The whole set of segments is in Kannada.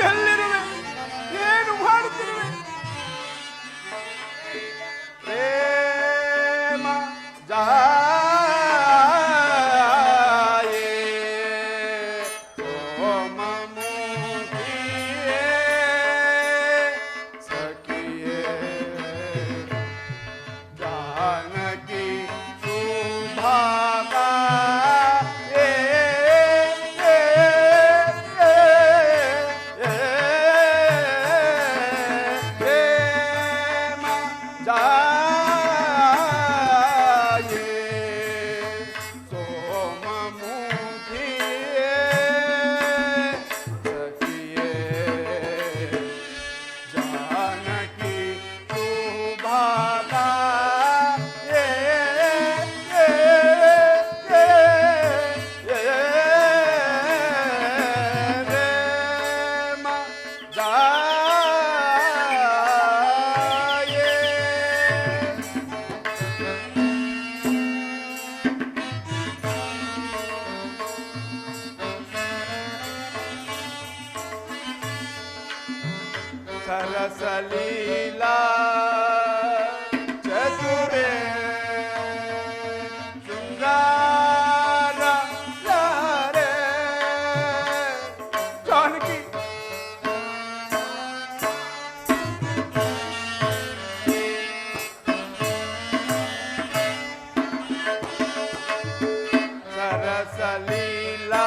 ಎಲ್ಲಿರುವೆ? ಏನು ಮಾಡುತ್ತಿರುವೆ? ಪ್ರೇಮ ಜಾಯೇ ಸೋಮಮುಖಿಯೇ ಸಖಿಯೇ जानकी सुभागा सरसलीला चतुरे शृंगार लारे जानकी सरसलीला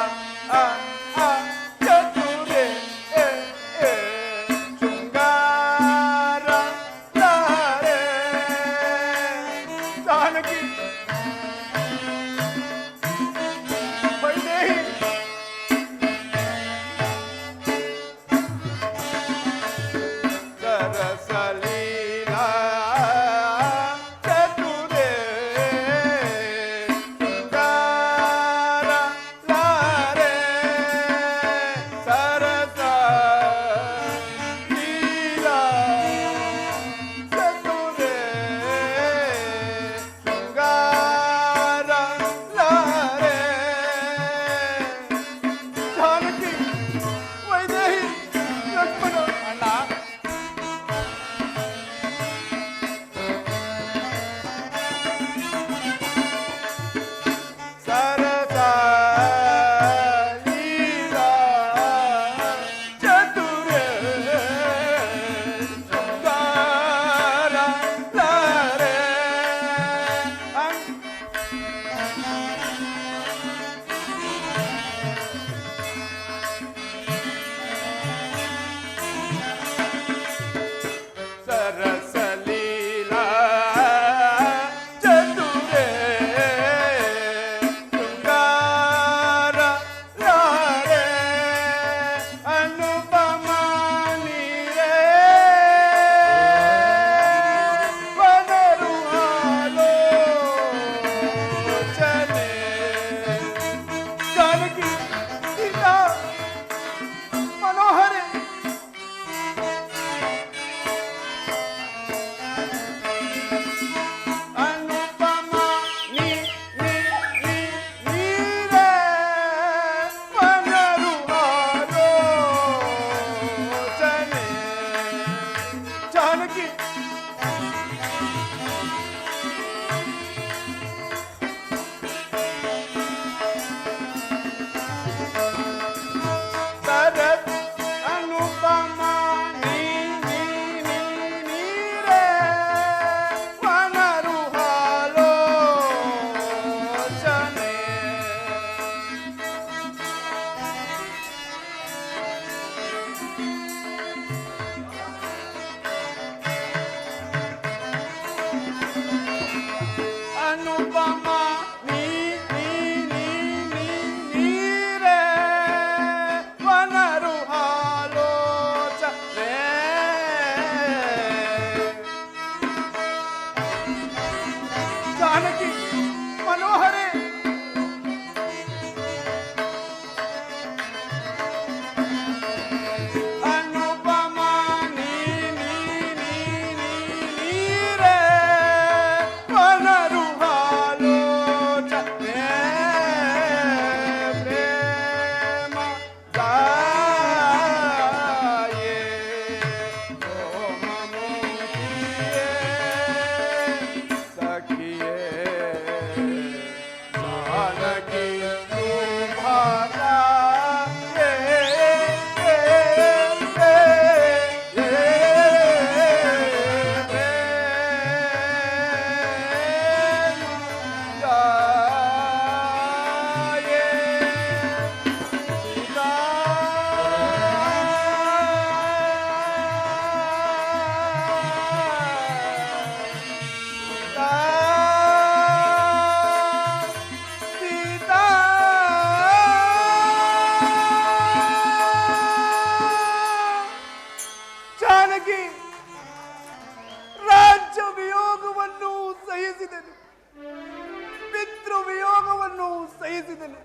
ಎಲ್ಲವನ್ನೂ ಸಹಿಸಿದೆನು.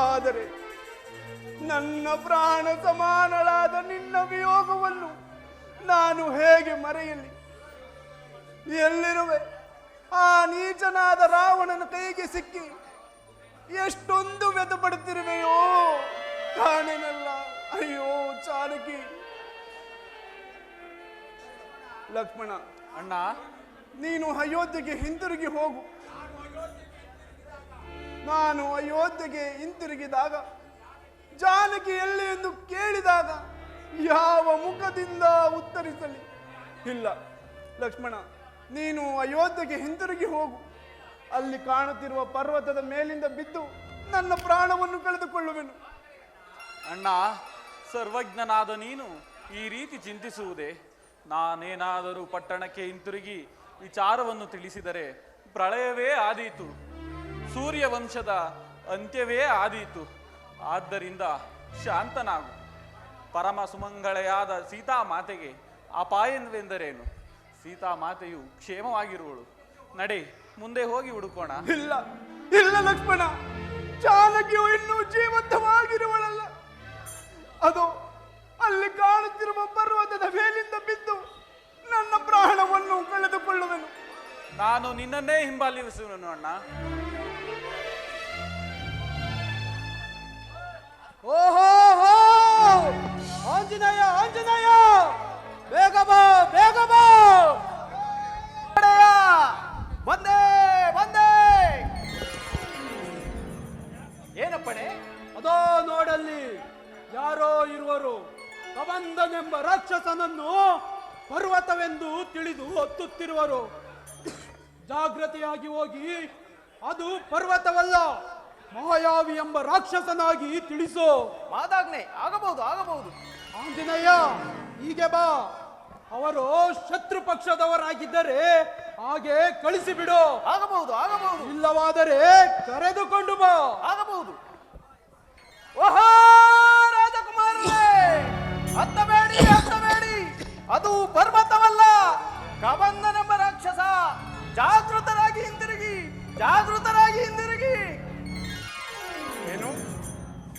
ಆದರೆ ನನ್ನ ಪ್ರಾಣ ಸಮಾನಳಾದ ನಿನ್ನ ವಿಯೋಗವನ್ನು ನಾನು ಹೇಗೆ ಮರೆಯಲಿ? ಎಲ್ಲಿರುವೆ? ಆ ನೀಚನಾದ ರಾವಣನ ಕೈಗೆ ಸಿಕ್ಕಿ ಎಷ್ಟೊಂದು ವ್ಯಥಪಡುತ್ತಿರುವೆಯೋ ಕಾಣೆನಲ್ಲ. ಅಯ್ಯೋ ಜಾನಕಿ. ಲಕ್ಷ್ಮಣ, ಅಣ್ಣ, ನೀನು ಅಯೋಧ್ಯೆಗೆ ಹಿಂತಿರುಗಿ ಹೋಗು. ನಾನು ಅಯೋಧ್ಯೆಗೆ ಹಿಂತಿರುಗಿದಾಗ ಜಾನಕಿ ಎಲ್ಲಿ ಎಂದು ಕೇಳಿದಾಗ ಯಾವ ಮುಖದಿಂದ ಉತ್ತರಿಸಲಿ? ಇಲ್ಲ ಲಕ್ಷ್ಮಣ, ನೀನು ಅಯೋಧ್ಯೆಗೆ ಹಿಂತಿರುಗಿ ಹೋಗು. ಅಲ್ಲಿ ಕಾಣುತ್ತಿರುವ ಪರ್ವತದ ಮೇಲಿಂದ ಬಿದ್ದು ನನ್ನ ಪ್ರಾಣವನ್ನು ಕಳೆದುಕೊಳ್ಳುವೆನು. ಅಣ್ಣ, ಸರ್ವಜ್ಞನಾದ ನೀನು ಈ ರೀತಿ ಚಿಂತಿಸುವುದೇ? ನಾನೇನಾದರೂ ಪಟ್ಟಣಕ್ಕೆ ಹಿಂತಿರುಗಿ ವಿಚಾರವನ್ನು ತಿಳಿಸಿದರೆ ಪ್ರಳಯವೇ ಆದೀತು, ಸೂರ್ಯವಂಶದ ಅಂತ್ಯವೇ ಆದೀತು. ಆದ್ದರಿಂದ ಶಾಂತನಾಗು. ಪರಮ ಸುಮಂಗಳೆಯಾದ ಸೀತಾಮಾತೆಗೆ ಅಪಾಯವೆಂದರೇನು? ಸೀತಾಮಾತೆಯು ಕ್ಷೇಮವಾಗಿರುವಳು. ನಡೆ, ಮುಂದೆ ಹೋಗಿ ಹುಡುಕೋಣ. ಇಲ್ಲ ಇಲ್ಲ ಲಕ್ಷ್ಮಣ, ಜಾನಕಿಯು ಇನ್ನೂ ಜೀವಂತವಾಗಿರುವಳಲ್ಲ. ಅದು ಅಲ್ಲಿ ಕಾಣುತ್ತಿರುವ ಪರ್ವತದ ಮೇಲಿಂದ ಬಿದ್ದು ನನ್ನ ಪ್ರಾಣವನ್ನು ಕಳೆದುಕೊಳ್ಳುವೆನು. ನಾನು ನಿನ್ನನ್ನೇ ಹಿಂಬಾಲಿಸುವೆನು ಅಣ್ಣ. ಓಹೋ ಆಂಜನೇಯ, ಆಂಜನೇಯ, ಬೇಗ ಬಾ, ಬೇಗ ಬಾ. ಬಂದೆ ಬಂದೆ. ಏನಪ್ಪಣೆ? ಅದೋ ನೋಡಲ್ಲಿ ಯಾರೋ ಇರುವರು. ಕಬಂಧನೆಂಬ ರಾಕ್ಷಸನನ್ನು ಪರ್ವತವೆಂದು ತಿಳಿದು ಹತ್ತುತ್ತಿರುವರು. ಜಾಗೃತಿಯಾಗಿ ಹೋಗಿ ಅದು ಪರ್ವತವಲ್ಲ, ಮಾಯಾವಿ ಎಂಬ ರಾಕ್ಷಸನಾಗಿ ತಿಳಿಸೋ. ಮಾದಾಗ್ನೆ ಆಗಬಹುದು, ಆಗಬಹುದು. ಆಂಜನೇಯ, ಹೀಗೆ ಬಾ. ಅವರು ಶತ್ರು ಪಕ್ಷದವರಾಗಿದ್ದರೆ ಹಾಗೆ ಕಳಿಸಿಬಿಡು. ಆಗಬಹುದು, ಆಗಬಹುದು. ಇಲ್ಲವಾದರೆ ಕರೆದುಕೊಂಡು ಬಾ. ಆಗಬಹುದು. ಓಹೋ ರಾಜಕುಮಾರರೇ, ಹತ್ತಬೇಡಿ, ಹತ್ತಬೇಡಿ. ಅದು ಪರ್ವತವಲ್ಲ, ಕಬಂಧನೆಂಬ ರಾಕ್ಷಸ. ಜಾಗೃತರಾಗಿ ಹಿಂದಿರುಗಿ, ಜಾಗೃತರಾಗಿ ಹಿಂದಿರುಗಿ. ಏನು?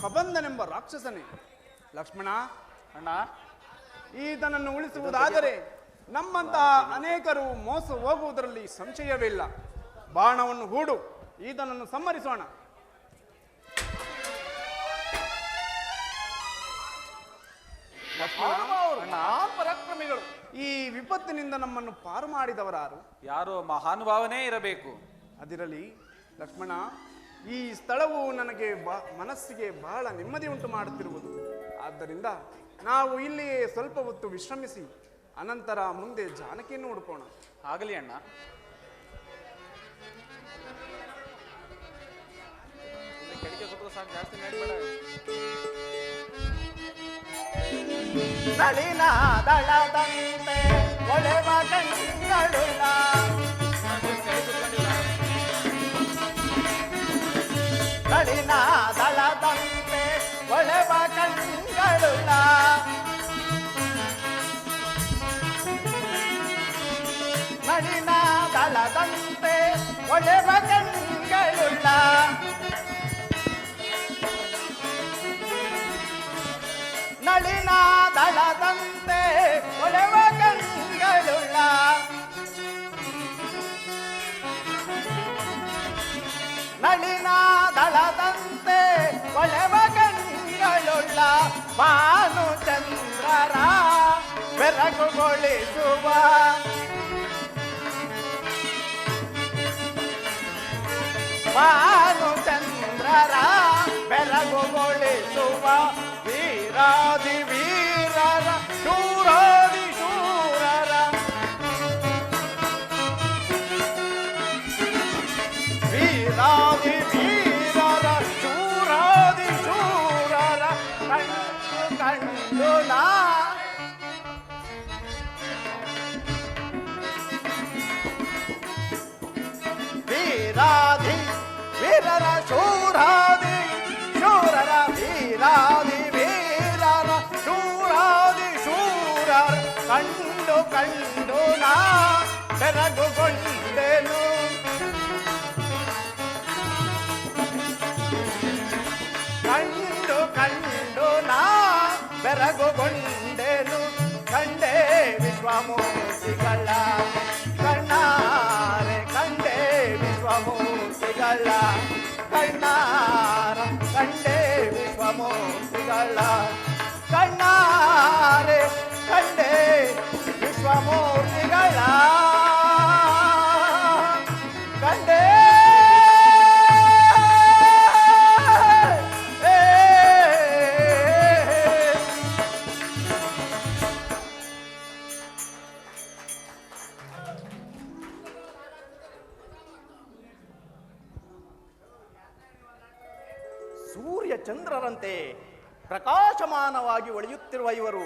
ಕಬಂಧನೆಂಬ ರಾಕ್ಷಸನೇ? ಲಕ್ಷ್ಮಣ, ಅಣ್ಣ, ಈತನನ್ನು ಉಳಿಸುವುದಾದರೆ ನಮ್ಮಂತಹ ಅನೇಕರು ಮೋಸ ಹೋಗುವುದರಲ್ಲಿ ಸಂಶಯವಿಲ್ಲ. ಬಾಣವನ್ನು ಹೂಡು, ಈತನನ್ನು ಸಂಹರಿಸೋಣ. ಪರಾಕ್ರಮಿಗಳು. ಈ ವಿಪತ್ತಿನಿಂದ ನಮ್ಮನ್ನು ಪಾರು ಮಾಡಿದವರಾರು? ಯಾರೋ ಮಹಾನುಭಾವನೇ ಇರಬೇಕು. ಅದಿರಲಿ ಲಕ್ಷ್ಮಣ, ಈ ಸ್ಥಳವು ನನಗೆ ಮನಸ್ಸಿಗೆ ಬಹಳ ನೆಮ್ಮದಿ ಉಂಟು ಮಾಡುತ್ತಿರುವುದು. ಆದ್ದರಿಂದ ನಾವು ಇಲ್ಲಿಯೇ ಸ್ವಲ್ಪ ಹೊತ್ತು ವಿಶ್ರಮಿಸಿ ಅನಂತರ ಮುಂದೆ ಜಾನಕಿಯನ್ನು ಹುಡುಕೋಣ. ಆಗಲಿ ಅಣ್ಣ. ಕೆಳಗೆ ಕೂತ್ಕೋ ಸಾಕು, ಜಾಸ್ತಿ ನಡಿಬೇಡ. ನಳಿನ ದಳದಂತೆ ಒಳೆವ ಕಣ್ಗಳುಳ್ಳ, ನಳಿನ ದಳದಂತೆ ಒಳೆವ ಕಣ್ಗಳುಳ್ಳ, ನಳಿನ ದಳದಂತೆ ಒಳೆವ ಕಣ್ಗಳುಳ್ಳ, ನಳಿನ ದಳದಂತೆ ಒಳೆವ ಕಣ್ಗಳುಳ್ಳ, ನಳಿನ ದಳದಂತೆ ಒಳೆವ ಕಣ್ಗಳುಳ್ಳ, ಭಾನುಚಂದ್ರರ ಬೆರಗುಗೊಳಿಸುವ, ಭಾನುಚಂದ್ರರ ಬೆರಗುಗೊಳಿಸುವ, ವೀರಾದಿ ವೀರರ ಶೂರಾದಿ ಶೂರರ, ವೀರಾದಿ ವೀರರ ಶೂರಾದಿ ಶೂರರ ಕಂಡು ಕಂಡು ನಾ, ವೀರಾದಿ ವೀರರ ಶೂರಾದಿ ಶೂರರ, ವೀರಾದಿ ವೀರರ ಶೂರಾದಿ ಶೂರರ ಕಂಡು ಕಂಡು ನಾ ಬೆರಗುಗೊಂಡೆನು. ಕಂಡುಕೊಂಡೆನು ಕಂಡೆ ವಿಶ್ವಮೂರ್ತಿಗಳ ಕಣ್ಣಾರೆ ಕಂಡೆ ವಿಶ್ವಮೂರ್ತಿಗಳ ಕಣ್ಣಾರ ಕಂಡೆ ವಿಶ್ವಮೂರ್ತಿಗಳ ಕಣ್ಣಾರೆ ಕಂಡೆ ವಿಶ್ವಮೂರ್ತಿಗಳ ಕಂಡೆ ಸೂರ್ಯ ಚಂದ್ರರಂತೆ ಪ್ರಕಾಶಮಾನವಾಗಿ ಹೊಳೆಯುತ್ತಿರುವ ಇವರು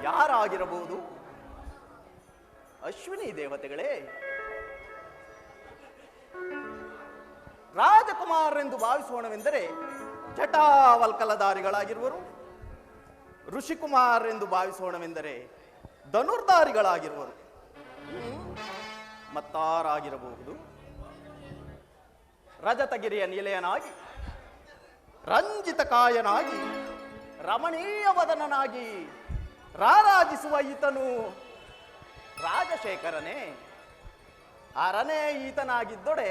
ಯಾರಾಗಿರಬಹುದು? ಅಶ್ವಿನಿ ದೇವತೆಗಳೇ, ರಾಜಕುಮಾರರೆಂದು ಭಾವಿಸೋಣವೆಂದರೆ ಜಟಾವಲ್ಕಲಧಾರಿಗಳಾಗಿರುವರು. ಋಷಿಕುಮಾರರೆಂದು ಭಾವಿಸೋಣವೆಂದರೆ ಧನುರ್ಧಾರಿಗಳಾಗಿರುವರು. ಮತ್ತಾರಾಗಿರಬಹುದು? ರಜತಗಿರಿಯ ನಿಲಯನಾಗಿ, ರಂಜಿತ ಕಾಯನಾಗಿ, ರಮಣೀಯ ವದನನಾಗಿ ರಾರಾಜಿಸುವ ಈತನು ರಾಜಶೇಖರನೇ? ಅರನೇ ಈತನಾಗಿದ್ದೊಡೆ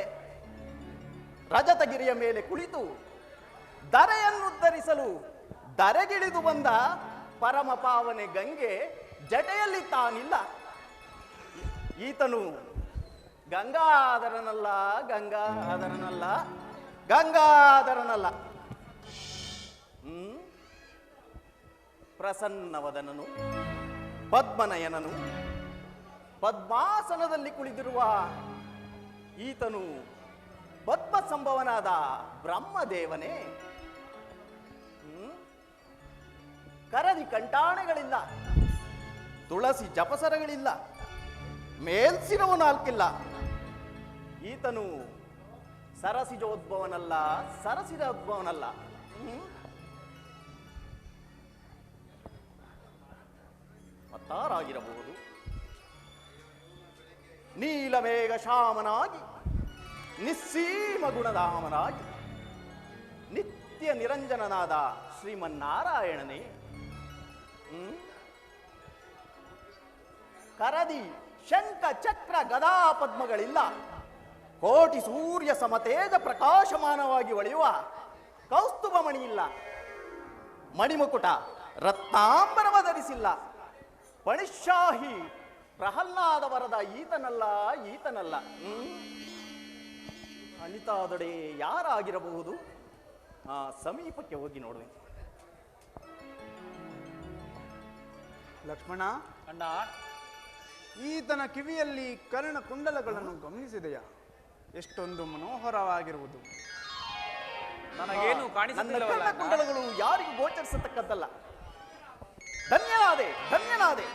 ರಜತಗಿರಿಯ ಮೇಲೆ ಕುಳಿತು ಧರೆಯನ್ನುದ್ಧರಿಸಲು ಧರೆಗಿಳಿದು ಬಂದ ಪರಮ ಪಾವನೆ ಗಂಗೆ ಜಟೆಯಲ್ಲಿ ತಾನಿಲ್ಲ. ಈತನು ಗಂಗಾಧರನಲ್ಲ, ಗಂಗಾಧರನಲ್ಲ, ಗಂಗಾಧರನಲ್ಲ. ಪ್ರಸನ್ನವದನನು, ಪದ್ಮನಯನನು, ಪದ್ಮಾಸನದಲ್ಲಿ ಕುಳಿತಿರುವ ಈತನು ಪದ್ಮ ಸಂಭವನಾದ ಬ್ರಹ್ಮದೇವನೇ? ಕರದಿ ಕಂಟಾಣೆಗಳಿಲ್ಲ, ತುಳಸಿ ಜಪಸರಗಳಿಲ್ಲ, ಮೇಲ್ಸಿರವು ನಾಲ್ಕಿಲ್ಲ. ಈತನು ಸರಸಿಜೋದ್ಭವನಲ್ಲ, ಸರಸಿರೋದ್ಭವನಲ್ಲ. ಮತ್ತಾರಾಗಿರಬಹುದು? ನೀಲಮೇಘ ಶಾಮನಾಗಿ, ನಿಸ್ಸೀಮ ಗುಣಧಾಮನಾಗಿ, ನಿತ್ಯ ನಿರಂಜನನಾದ ಶ್ರೀಮನ್ನಾರಾಯಣನೇ? ಕರದಿ ಶಂಖ ಚಕ್ರ ಗದಾ ಪದ್ಮಗಳಿಲ್ಲ, ಕೋಟಿ ಸೂರ್ಯ ಸಮತೇಜ ಪ್ರಕಾಶಮಾನವಾಗಿ ಹೊಳೆಯುವ ಕೌಸ್ತುಭಮಣಿ ಇಲ್ಲ, ಮಣಿಮುಕುಟ ರತ್ನಾಂಬರವ ಧರಿಸಿಲ್ಲ. ಪಣಿಶಾಹಿ ಪ್ರಹ್ಲಾದ ವರದ ಈತನಲ್ಲ, ಈತನಲ್ಲ. ಅನಿತಾದೊಡೆ ಯಾರಾಗಿರಬಹುದು? ಸಮೀಪಕ್ಕೆ ಹೋಗಿ ನೋಡುವೆ. ಲಕ್ಷ್ಮಣ, ಅಣ್ಣ, ಈತನ ಕಿವಿಯಲ್ಲಿ ಕರ್ಣ ಕುಂಡಲಗಳನ್ನು ಗಮನಿಸಿದೆಯಾ? ಎಷ್ಟೊಂದು ಮನೋಹರವಾಗಿರುವುದು. ನನಗೇನು ನನ್ನ ಕಾಣಿಸುತ್ತಿಲ್ಲವಲ್ಲ ಕರ್ಣ ಅಣ್ಣ? ಕುಂಡಲಗಳು ಯಾರಿಗೂ ಗೋಚರಿಸತಕ್ಕದ್ದಲ್ಲ. ಧನ್ಯನಾದೆ, ಧನ್ಯನಾದೆ.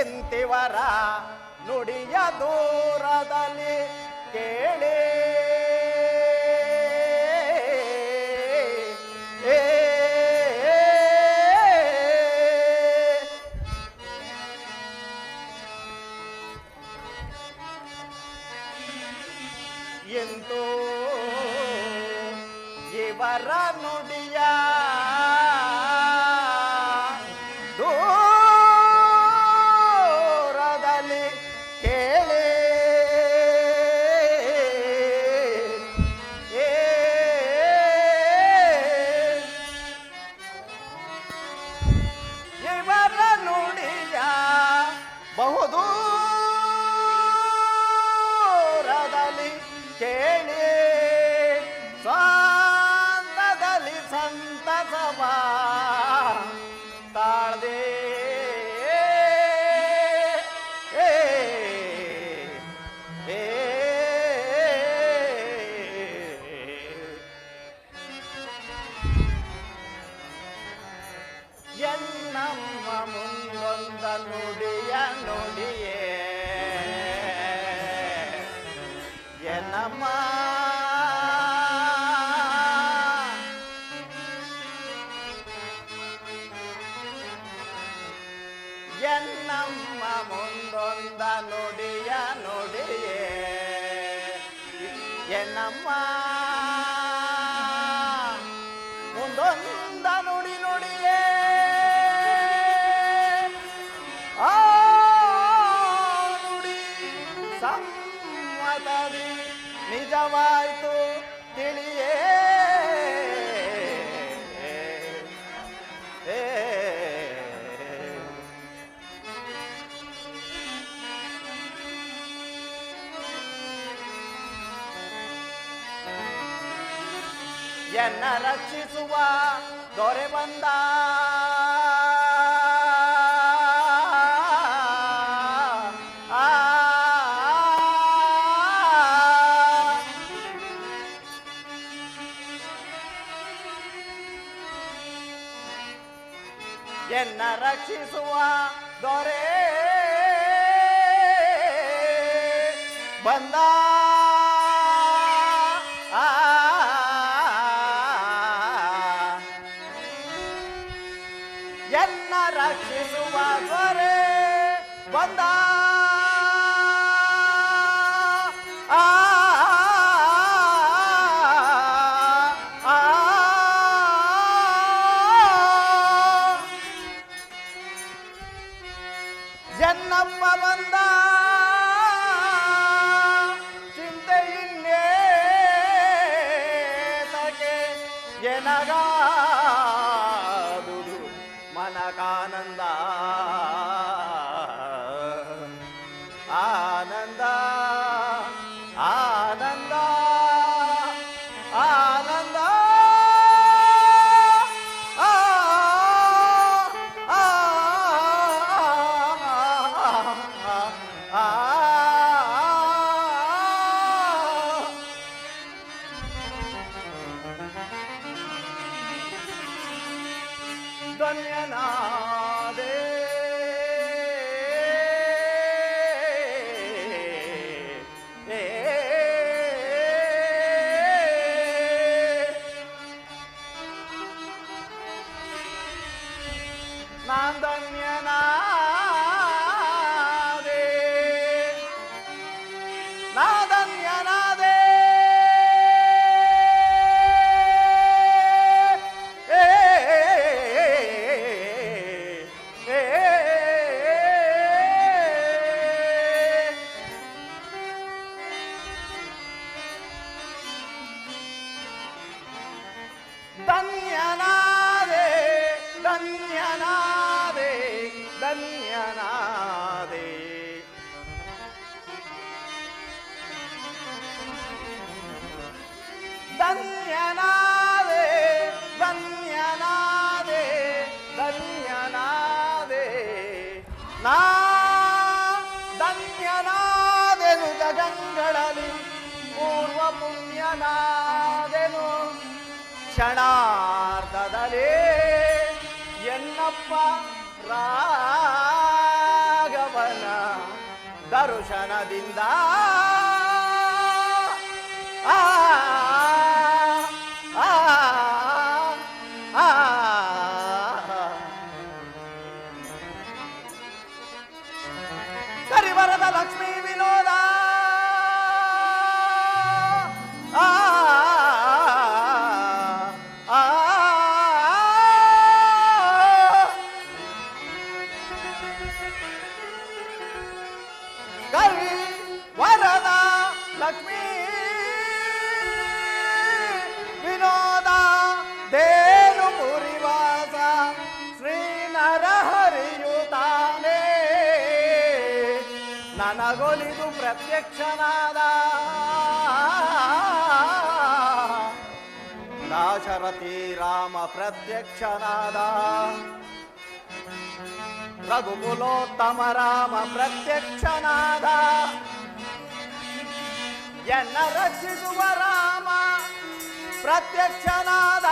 ಎಂತಿವರ ನುಡಿಯ ದೂರದಲ್ಲಿ ಕೇಳಿ ಎಂತೋ ಇವರ ನುಡಿಯ ದೂರದಲ್ಲಿ ಕೇಳಿ ಇವರ ನುಡಿಯ ಬಹುದೂರದಲ್ಲಿ ಕೇಳಿ ಸ್ವಾಂತದಲ್ಲಿ ಸಂತಸವ ತಾಳ್ದೆ ಎನ್ನಮ್ಮ ಮುಂದೊಂದ ನುಡಿಯ ನುಡಿಯೇ ಎನ್ನಮ್ಮ ಎನ್ನಮ್ಮ ಮುಂದೊಂದ ನುಡಿಯ ನುಡಿಯೇ ಎನ್ನಮ್ಮ ಸಮ್ಮತದಿ ನಿಜವಾಯ್ತು ತಿಳಿಯೇ ಎನ್ನ ರಕ್ಷಿಸುವ ದೊರೆ ಬಂದ ಎನ್ನ ರಕ್ಷಿಸುವ ದೊರೆ ಬಂದ ಎನ್ನ ರಕ್ಷಿಸುವ ದೊರೆ ಬಂದ ಎನ್ನಪ್ಪ ಬಂದ ಚಿಂತೆ ಇನ್ನೇತಕ್ಕೆ ಎನಗಾದುದು ಮನಕಾನಂದ ಆನಂದ ಆನಂದ ಆನಂದ ಧನ್ಯನಾದೆ ನಾನ್ ಧನ್ಯನಾದೆ ನಾ ಧನ್ಯನಾದೆ ಧನ್ಯನಾದೆ ಧನ್ಯನಾದೆ ಧನ್ಯನಾದೆ ಧನ್ಯನಾದೆ ಧನ್ಯನಾದೆ ಧನ್ಯನಾದೆ ನಾ ಧನ್ಯನಾದೆನು ಜಗಂಗಳಲ್ಲಿ ಪೂರ್ವ ಪುಣ್ಯನಾದೆನು ಕ್ಷಣಾರ್ಧದಲ್ಲಿ ಎನ್ನಪ್ಪ ರಾಘವನ ದರ್ಶನದಿಂದ ಆ ಆ ಆ ಕರಿವರದ ಲಕ್ಷ್ಮೀ ವಿನೋದ ಆ ಕವಿ ವರದ ಲಕ್ಷ್ಮೀ ವಿನೋದ ದೇನು ಮುರಿವಾಸ ಶ್ರೀ ನರಹರಿಯುತ್ತಾನೆ ನನಗೊಲಿದು ಪ್ರತ್ಯಕ್ಷನಾದ ದಾಶರಥಿ ರಾಮ ಪ್ರತ್ಯಕ್ಷನಾದ ರಘುಕುಲೋತ್ತಮ ರಾಮ ಪ್ರತ್ಯಕ್ಷನಾದ ಎನ್ನ ರಕ್ಷಿಸುವ ರಾಮ ಪ್ರತ್ಯಕ್ಷನಾದ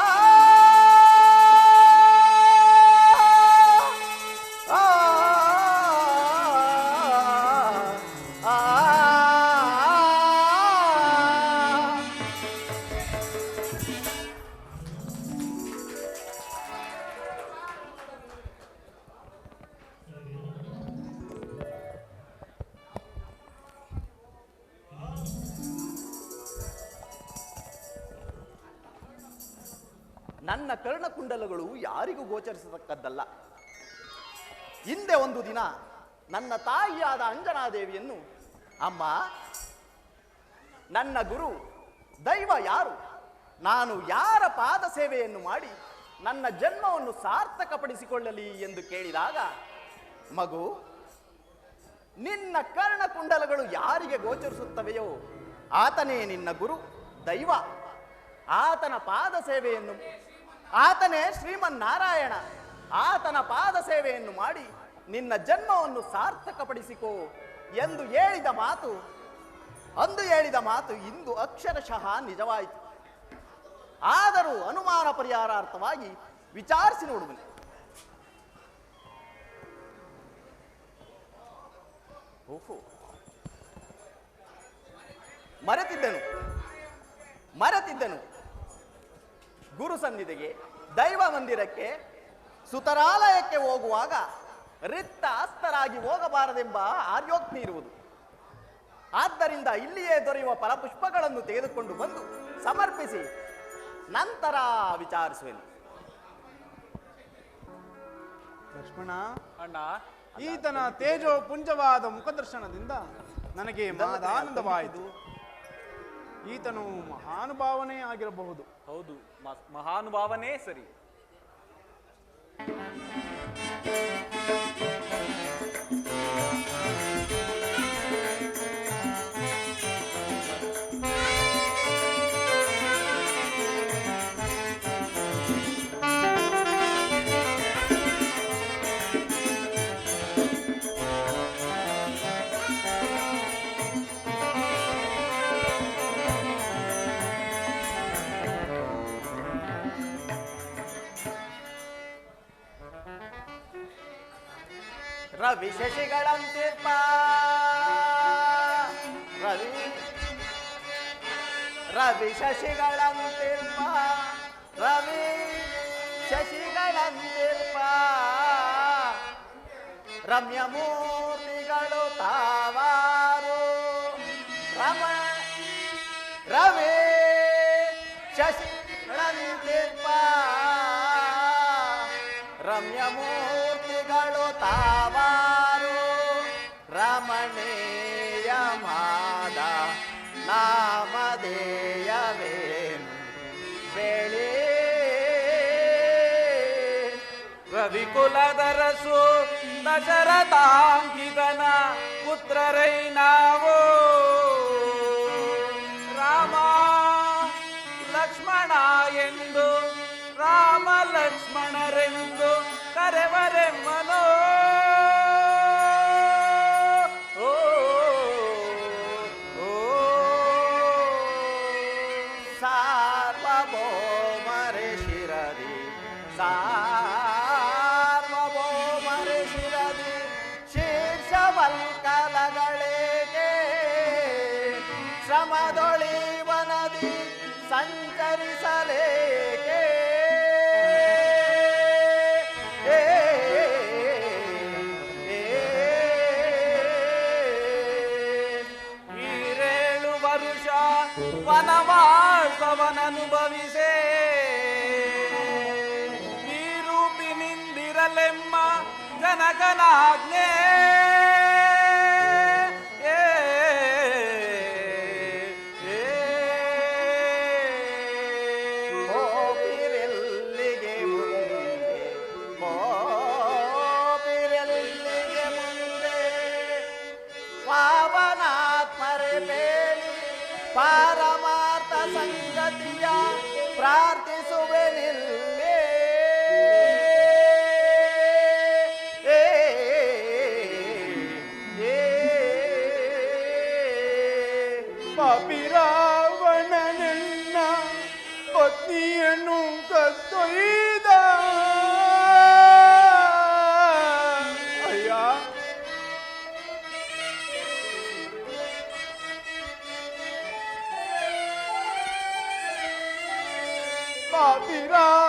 ಆ ಆ ನನ್ನ ಕರ್ಣಕುಂಡಲಗಳು ಯಾರಿಗೂ ಗೋಚರಿಸತಕ್ಕದ್ದಲ್ಲ. ಹಿಂದೆ ಒಂದು ದಿನ ನನ್ನ ತಾಯಿಯಾದ ಅಂಜನಾದೇವಿಯನ್ನು ಅಮ್ಮ, ನನ್ನ ಗುರು ದೈವ ಯಾರು? ನಾನು ಯಾರ ಪಾದ ಸೇವೆಯನ್ನು ಮಾಡಿ ನನ್ನ ಜನ್ಮವನ್ನು ಸಾರ್ಥಕಪಡಿಸಿಕೊಳ್ಳಲಿ ಎಂದು ಕೇಳಿದಾಗ, ಮಗು, ನಿನ್ನ ಕರ್ಣಕುಂಡಲಗಳು ಯಾರಿಗೆ ಗೋಚರಿಸುತ್ತವೆಯೋ ಆತನೇ ನಿನ್ನ ಗುರು ದೈವ. ಆತನ ಪಾದ ಸೇವೆಯನ್ನು, ಆತನೇ ಶ್ರೀಮನ್ನಾರಾಯಣ. ಆತನ ಪಾದ ಸೇವೆಯನ್ನು ಮಾಡಿ ನಿನ್ನ ಜನ್ಮವನ್ನು ಸಾರ್ಥಕಪಡಿಸಿಕೋ ಎಂದು ಹೇಳಿದ ಮಾತು, ಅಂದು ಹೇಳಿದ ಮಾತು ಇಂದು ಅಕ್ಷರಶಃ ನಿಜವಾಯಿತು. ಆದರೂ ಅನುಮಾನ ಪರಿಹಾರಾರ್ಥವಾಗಿ ವಿಚಾರಿಸಿ ನೋಡುವನು. ಓಹೋ, ಮರೆತಿದ್ದನು ಗುರು ಸನ್ನಿಧಿಗೆ, ದೈವ ಮಂದಿರಕ್ಕೆ, ಸುತರಾಲಯಕ್ಕೆ ಹೋಗುವಾಗ ರಿಕ್ತ ಹಸ್ತರಾಗಿ ಹೋಗಬಾರದೆಂಬ ಆರ್ಯೋಕ್ತಿ ಇರುವುದು. ಆದ್ದರಿಂದ ಇಲ್ಲಿಯೇ ದೊರೆಯುವ ಫಲಪುಷ್ಪಗಳನ್ನು ತೆಗೆದುಕೊಂಡು ಬಂದು ಸಮರ್ಪಿಸಿ ನಂತರ ವಿಚಾರಿಸುವೆನು. ಲಕ್ಷ್ಮಣ, ಅಣ್ಣ, ಈತನ ತೇಜೋ ಪುಂಜವಾದ ಮುಖದರ್ಶನದಿಂದ ನನಗೆ ಮಹದಾನಂದವಾಯಿತು. ಈತನು ಮಹಾನುಭಾವನೆ ಆಗಿರಬಹುದು. ಹೌದು, ಮಹಾನುಭಾವನೇ ಸರಿ. ರವಿ ಶಶಿಗಳಂತಿರ್ಪ ರವಿ ಶಶಿಗಳಂತಿರ್ಪ ರವಿ ಶಶಿಗಳಂತಿರ್ಪ ರಮ್ಯ ಮೂರ್ತಿಗಳು ತಾವಾರು ರವಿ ಶಶಿಗಳಂತಿರ್ಪ ರಮ್ಯ ಮೂರ್ತಿಗಳು ತಾವಾರು ರಮಣೀಯ ಮಾದ ನಾಮಧೇಯವೇನು ಬೆಳಿ ರವಿಕುಲದರಸು ದಶರಥಾಂಕಿತನ ಪುತ್ರರೈ ನಾವು ರಾಮ ಲಕ್ಷ್ಮಣ ಎಂದು ರಾಮ ಲಕ್ಷ್ಮಣರೆಂದು ಕರೆವರೆಮ್ಮನೋ. ಸಾರ್ವಭೌಮರೆ ಶಿರದಿ ಸಾರ್ವಭೌಮರೆ ಶಿರದಿ ಶೀರ್ಷವಲ್ಕಲಗಳೇಕೆ ಶ್ರಮದೊಳಿವನದಿ ಸಂಚರಿಸಲೇಕೆ ಈರೇಳು ವರುಷ ವನವಾಸವನನುಭವಿಸೇ ಈ ರೂಪಿನಿಂದಿರಲೆಮ್ಮ ಜನಕನಾಜ್ಞೆ ಹೋಪಿರೆಲ್ಲಿಗೆ ಮುಂದೆ ಪಾವನಾತ್ಮರೆ ಬೇಲಿ ಪಾರಮಾರ್ಥ ಸಂಗತಿಯ ಪ್ರಾರ್ಥಿಸುವೆನಿಲ್ಲೇ ಪಾಪಿರಾವಣನನ್ನ ಪತ್ನಿಯನ್ನು ಕತ್ತೊಯ್ದ ಅಯ್ಯ,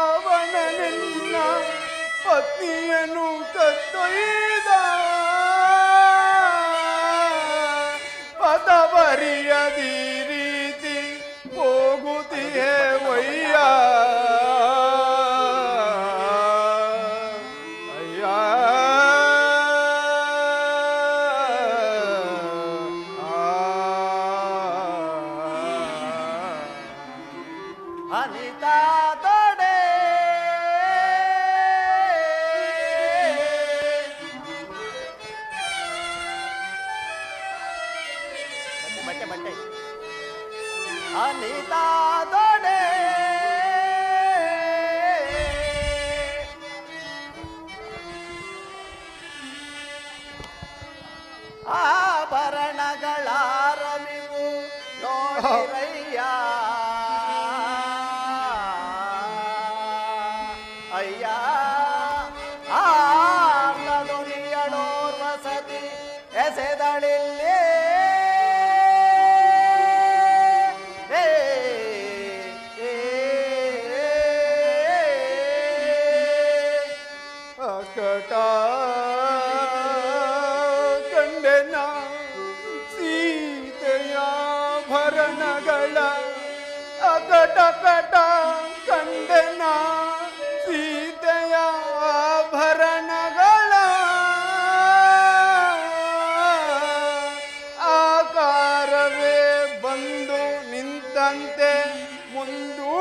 ಪಾಪಿರಾವಣನನ್ನ ಪತ್ನಿಯನ್ನು ಕತ್ತೊಯ್ದ ಪದವರಿಯದಿ ರೀತಿ ಹೋಗುತ್ತಿಯೇ ವಯ್ಯ ಅಯ್ಯ. ಆ ಯಾಕೆ ಬಟ್ಟೆ ಅನಿತಾದೊಡೆ ಆಭರಣಗಳ ರವಿವು ನೋಡಿರಯ್ಯ ಅಯ್ಯ ಆರ್ಲದುನಿಯಳೋರ್ ವಸತಿ ಎಸೆದಳಿಲ್ಲೇ ಅಕಟ ಕಂಡೆನ ಸೀತೆಯ ಭರಣಗಳ ಅಕಟ ಕಟ ಕಂಡೆನ ಸೀತೆಯ ಭರಣಗಳ ಆಕಾರವೇ ಬಂದು ನಿಂತಂತೆ ಮುಂದೂ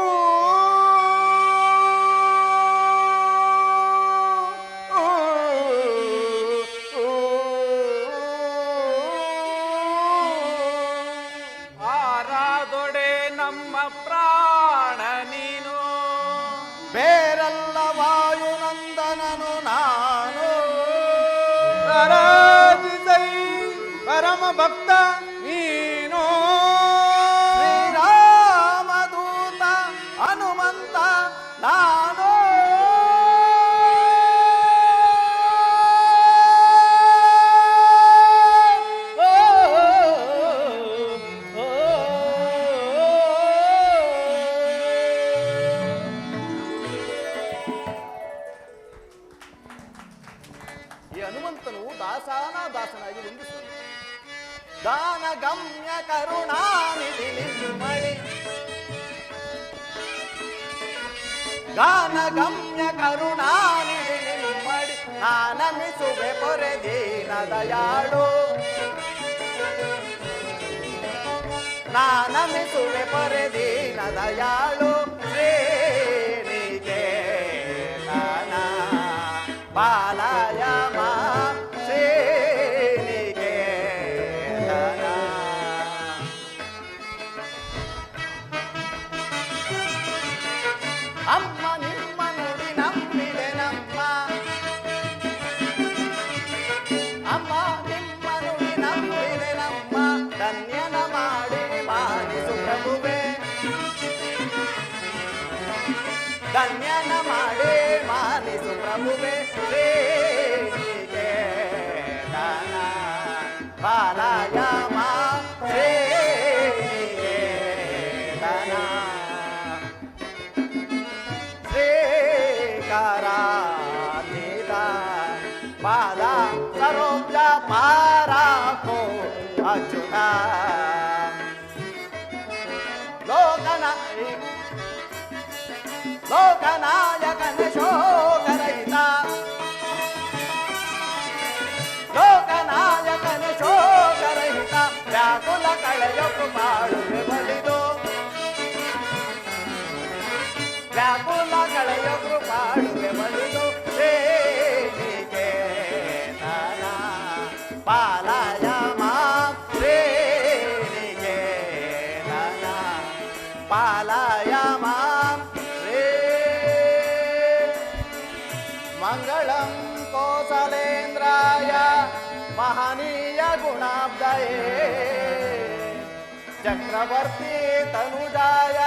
ಆರಾದೊಡೆ ನಮ್ಮ ಪ್ರಾಣ ನೀನು ಬೇರಲ್ಲ ವಾಯುನಂದನನು ನಾನು ರಾರಾಜಿಸೈ ಪರಮ ಭಕ್ತ ನೀನು ಶ್ರೀರಾಮದೂತ ಹನುಮಂತ ನಾನು ಈ ಹನುಮಂತನು ದಾಸನಾಗಿ ವಂದಿಸುವನು. ದಾನ ಗಮ್ಯ ಕರುಣಾನಿಧಿ ನಿಮ್ಮಳಿ ಗಾನ ಗಮ್ಯ ಕರುಣಾನಿಧಿ ನಿಮ್ಮಳಿ ನಾನಮಿಸುವೆ ಪೊರೆ ದೀನ ದಯಾಳು ನಾನಮಿಸುವೆ ಪೊರೆ ದೀನ ದಯಾಳು ಶ್ರೀನಿಕೇತನ ಬಾಲಯ ಮಾ ಶ್ರೀನಿಕೇತನ ಅಮ್ಮ ನಿಮ್ಮ ನುಡಿ ನಂಬಿದೆ ನಮ್ಮ ಅಮ್ಮ ನಿಮ್ಮ ನುಡಿ ನಂಬಿದೆ ನಮ್ಮ ಧನ್ಯನ ಮಾಡಿ ಮಾನಿಸು ಪ್ರಭುವೆ ಧನ್ಯನ ಮಾಡಿ ಮಾನಿಸು ಪ್ರಭುವೆ ಶ್ರೀನಿಕೇತನ ಬಾಲಯ ಮಾ ಶ್ರೀನಿಕೇತನ ಶ್ರೀಕರಾತೀತ ಪಾದ ಸರೋಜ ಪಾರಾಕೋ ಅಚ್ಯುತ ಲೋಕನಾಯಕನ ಶೋಕರಹಿತ ಲೋಕನಾಯಕನ ಶೋಕರಹಿತ ವ್ಯಾಕುಲ ಕಳೆಯೊಪ್ಪು ಮಾಡುವೆ ಬಲಿದು ವ್ಯಾಕುಲ ಕಳೆಯೊಪ್ಪು ಮಾಡುವೆ ಬಲಿದು ಶ್ರೀನಿಕೇತನ ಪಾಲಯ ಮಾ ಶ್ರೀನಿಕೇತನ ಪಾಲಯ ಮಾ ಮಂಗಳಂ ಕೋಸಲೇಂದ್ರಾಯ ಮಹನೀಯ ಗುಣಾಬ್ದಯೇ ಚಕ್ರವರ್ತಿ ತನುಜಾಯ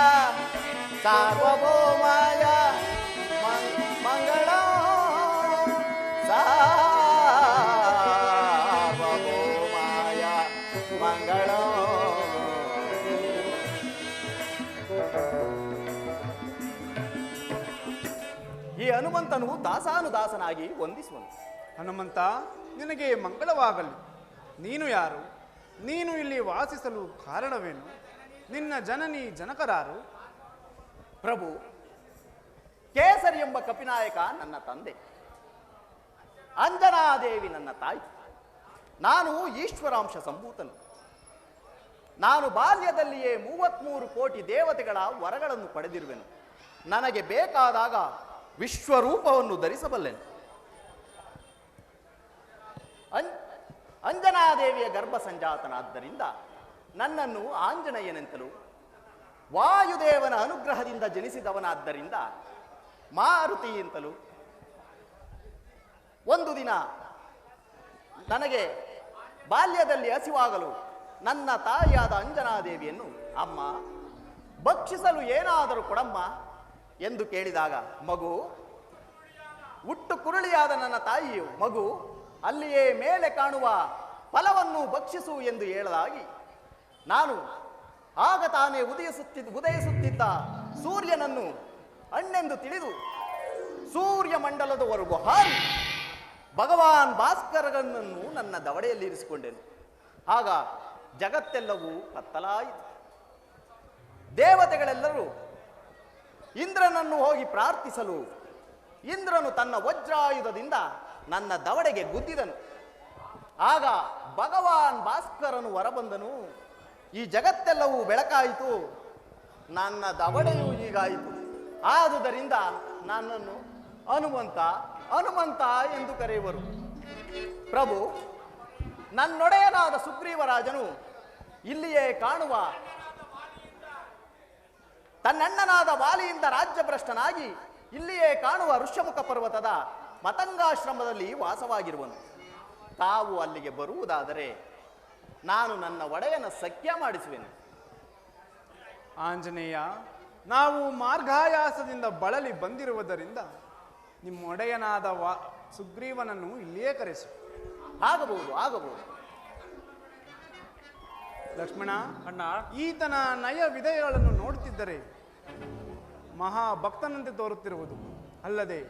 ಸಾರ್ವಭೌಮಾಯ ಮಂಗಳ ಸಾರ್ವಭೌಮಾಯ ಮಂಗಳ ಈ ಹನುಮಂತನು ದಾಸಾನುದಾಸನಾಗಿ ವಂದಿಸುವನು. ಹನುಮಂತ, ನಿನಗೆ ಮಂಗಳವಾಗಲಿ. ನೀನು ಯಾರು? ನೀನು ಇಲ್ಲಿ ವಾಸಿಸಲು ಕಾರಣವೇನು? ನಿನ್ನ ಜನನಿ ಜನಕರಾರು? ಪ್ರಭು, ಕೇಸರಿ ಎಂಬ ಕಪಿನಾಯಕ ನನ್ನ ತಂದೆ, ಅಂಜನಾದೇವಿ ನನ್ನ ತಾಯಿ. ನಾನು ಈಶ್ವರಾಂಶ ಸಂಭೂತನು. ನಾನು ಬಾಲ್ಯದಲ್ಲಿಯೇ 33 ಕೋಟಿ ದೇವತೆಗಳ ವರಗಳನ್ನು ಪಡೆದಿರುವೆನು. ನನಗೆ ಬೇಕಾದಾಗ ವಿಶ್ವರೂಪವನ್ನು ಧರಿಸಬಲ್ಲೆನು. ಅಂಜನಾದೇವಿಯ ಗರ್ಭ ಸಂಜಾತನಾದ್ದರಿಂದ ನನ್ನನ್ನು ಆಂಜನೇಯನೆಂತಲೂ, ವಾಯುದೇವನ ಅನುಗ್ರಹದಿಂದ ಜನಿಸಿದವನಾದ್ದರಿಂದ ಮಾರುತಿ ಎಂತಲೂ, ಒಂದು ದಿನ ನನಗೆ ಬಾಲ್ಯದಲ್ಲಿ ಹಸಿವಾಗಲು ನನ್ನ ತಾಯಿಯಾದ ಅಂಜನಾದೇವಿಯನ್ನು, ಅಮ್ಮ ಭಕ್ಷಿಸಲು ಏನಾದರೂ ಕೊಡಮ್ಮ ಎಂದು ಕೇಳಿದಾಗ, ಮಗು, ಹುಟ್ಟು ಕುರುಳಿಯಾದ ನನ್ನ ತಾಯಿಯು, ಮಗು ಅಲ್ಲಿಯೇ ಮೇಲೆ ಕಾಣುವ ಫಲವನ್ನು ಭಕ್ಷಿಸು ಎಂದು ಹೇಳಲಾಗಿ, ನಾನು ಆಗ ತಾನೇ ಉದಯಿಸುತ್ತಿದ್ದ ಸೂರ್ಯನನ್ನು ಹಣ್ಣೆಂದು ತಿಳಿದು ಸೂರ್ಯ ಮಂಡಲದವರೆಗೂ ಹಾರಿ ಭಗವಾನ್ ಭಾಸ್ಕರನನ್ನು ನನ್ನ ದವಡೆಯಲ್ಲಿ ಇರಿಸಿಕೊಂಡೆನು. ಆಗ ಜಗತ್ತೆಲ್ಲವೂ ಕತ್ತಲಾಯಿತು. ದೇವತೆಗಳೆಲ್ಲರೂ ಇಂದ್ರನನ್ನು ಹೋಗಿ ಪ್ರಾರ್ಥಿಸಲು ಇಂದ್ರನು ತನ್ನ ವಜ್ರಾಯುಧದಿಂದ ನನ್ನ ದವಡೆಗೆ ಗುದ್ದಿದನು. ಆಗ ಭಗವಾನ್ ಭಾಸ್ಕರನು ಹೊರಬಂದನು. ಈ ಜಗತ್ತೆಲ್ಲವೂ ಬೆಳಕಾಯಿತು, ನನ್ನ ದವಡೆಯೂ ಹೀಗಾಯಿತು. ಆದುದರಿಂದ ನನ್ನನ್ನು ಹನುಮಂತ ಹನುಮಂತ ಎಂದು ಕರೆಯುವರು. ಪ್ರಭು, ನನ್ನೊಡೆಯನಾದ ಸುಗ್ರೀವರಾಜನು ಇಲ್ಲಿಯೇ ಕಾಣುವ ತನ್ನಣ್ಣನಾದ ವಾಲಿಯಿಂದ ರಾಜ್ಯಭ್ರಷ್ಟನಾಗಿ ಇಲ್ಲಿಯೇ ಕಾಣುವ ಋಷ್ಯಮುಖ ಪರ್ವತದ ಮತಂಗಾಶ್ರಮದಲ್ಲಿ ವಾಸವಾಗಿರುವನು. ತಾವು ಅಲ್ಲಿಗೆ ಬರುವುದಾದರೆ ನಾನು ನನ್ನ ಒಡೆಯನ ಸಖ್ಯ ಮಾಡಿಸುವೆನು. ಆಂಜನೇಯ, ನಾವು ಮಾರ್ಗಾಯಾಸದಿಂದ ಬಳಲಿ ಬಂದಿರುವುದರಿಂದ ನಿಮ್ಮ ಒಡೆಯನಾದ ಸುಗ್ರೀವನನ್ನು ಇಲ್ಲಿಯೇ ಕರೆಸು. ಆಗಬಹುದು, ಆಗಬಹುದು. ಲಕ್ಷ್ಮಣ, ಅಣ್ಣ, ಈತನ ನಯ ವಿಧೇಯಗಳನ್ನು ನೋಡುತ್ತಿದ್ದರೆ ಮಹಾಭಕ್ತನಂತೆ ತೋರುತ್ತಿರುವುದು ಅಲ್ಲದೆ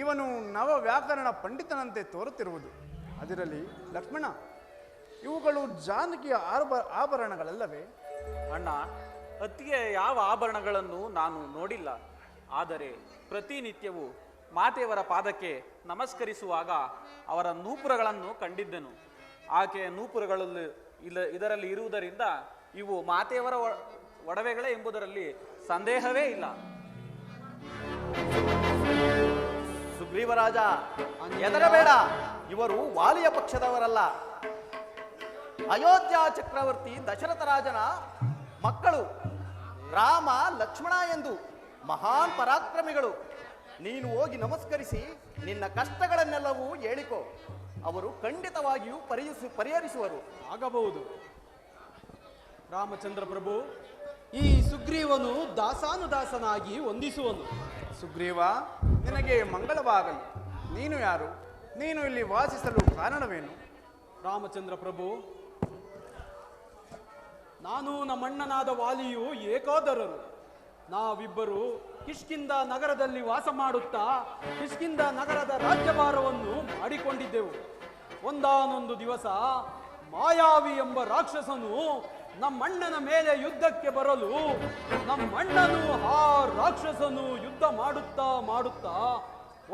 ಇವನು ನವ ವ್ಯಾಕರಣ ಪಂಡಿತನಂತೆ ತೋರುತ್ತಿರುವುದು. ಅದರಲ್ಲಿ ಲಕ್ಷ್ಮಣ, ಇವುಗಳು ಜಾನಕಿಯ ಆಭರಣಗಳಲ್ಲವೇ? ಅಣ್ಣ, ಅತ್ತಿಗೆ ಯಾವ ಆಭರಣಗಳನ್ನು ನಾನು ನೋಡಿಲ್ಲ. ಆದರೆ ಪ್ರತಿನಿತ್ಯವೂ ಮಾತೆಯವರ ಪಾದಕ್ಕೆ ನಮಸ್ಕರಿಸುವಾಗ ಅವರ ನೂಪುರಗಳನ್ನು ಕಂಡಿದ್ದೆನು. ಆಕೆಯ ನೂಪುರಗಳಲ್ಲಿ ಇದರಲ್ಲಿ ಇರುವುದರಿಂದ ಇವು ಮಾತೆಯವರ ಒಡವೆಗಳೇ ಎಂಬುದರಲ್ಲಿ ಸಂದೇಹವೇ ಇಲ್ಲ. ಸುಗ್ರೀವರಾಜ, ಹೆದರಬೇಡ. ಇವರು ವಾಲಿಯ ಪಕ್ಷದವರಲ್ಲ. ಅಯೋಧ್ಯ ಚಕ್ರವರ್ತಿ ದಶರಥ ರಾಜನ ಮಕ್ಕಳು ರಾಮ ಲಕ್ಷ್ಮಣ ಎಂದು ಮಹಾನ್ ಪರಾಕ್ರಮಿಗಳು. ನೀನು ಹೋಗಿ ನಮಸ್ಕರಿಸಿ ನಿನ್ನ ಕಷ್ಟಗಳನ್ನೆಲ್ಲವೂ ಹೇಳಿಕೊ. ಅವರು ಖಂಡಿತವಾಗಿಯೂ ಪರಿಹರಿಸುವರು. ಆಗಬಹುದು. ರಾಮಚಂದ್ರ ಪ್ರಭು, ಈ ಸುಗ್ರೀವನು ದಾಸಾನುದಾಸನಾಗಿ ವಂದಿಸುವನು. ಸುಗ್ರೀವ, ನಿನಗೆ ಮಂಗಳವಾಗಲಿ. ನೀನು ಯಾರು? ನೀನು ಇಲ್ಲಿ ವಾಸಿಸಲು ಕಾರಣವೇನು? ರಾಮಚಂದ್ರ ಪ್ರಭು, ನಾನು ನಮ್ಮಣ್ಣನಾದ ವಾಲಿಯು ಏಕೋದರರು. ನಾವಿಬ್ಬರು ಕಿಷ್ಕಿಂದ ನಗರದಲ್ಲಿ ವಾಸ ಮಾಡುತ್ತಾ ಕಿಷ್ಕಿಂದ ನಗರದ ರಾಜ್ಯಭಾರವನ್ನು ಮಾಡಿಕೊಂಡಿದ್ದೆವು. ಒಂದಾನೊಂದು ದಿವಸ ಮಾಯಾವಿ ಎಂಬ ರಾಕ್ಷಸನು ನಮ್ಮಣ್ಣನ ಮೇಲೆ ಯುದ್ಧಕ್ಕೆ ಬರಲು ನಮ್ಮಣ್ಣನು ಆ ರಾಕ್ಷಸನು ಯುದ್ಧ ಮಾಡುತ್ತಾ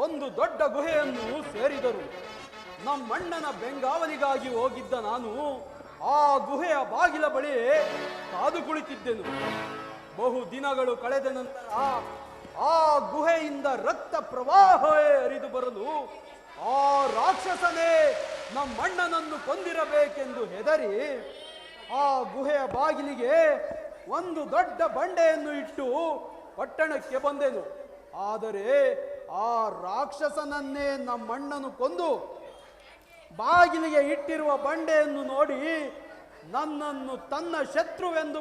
ಒಂದು ದೊಡ್ಡ ಗುಹೆಯನ್ನು ಸೇರಿದರು. ನಮ್ಮಣ್ಣನ ಬೆಂಗಾವಲಿಗಾಗಿ ಹೋಗಿದ್ದ ನಾನು ಆ ಗುಹೆಯ ಬಾಗಿಲ ಬಳಿ ಕಾದು ಕುಳಿತಿದ್ದೆನು. ಬಹು ದಿನಗಳು ಕಳೆದ ನಂತರ ಆ ಗುಹೆಯಿಂದ ರಕ್ತ ಪ್ರವಾಹವೇ ಹರಿದು ಬರಲು ಆ ರಾಕ್ಷಸನೇ ನಮ್ಮಣ್ಣನನ್ನು ಕೊಂದಿರಬೇಕೆಂದು ಹೆದರಿ ಆ ಗುಹೆಯ ಬಾಗಿಲಿಗೆ ಒಂದು ದೊಡ್ಡ ಬಂಡೆಯನ್ನು ಇಟ್ಟು ಪಟ್ಟಣಕ್ಕೆ ಬಂದೆನು. ಆದರೆ ಆ ರಾಕ್ಷಸನನ್ನೇ ನಮ್ಮಣ್ಣನು ಕೊಂದು ಬಾಗಿಲಿಗೆ ಇಟ್ಟಿರುವ ಬಂಡೆಯನ್ನು ನೋಡಿ ನನ್ನನ್ನು ತನ್ನ ಶತ್ರುವೆಂದು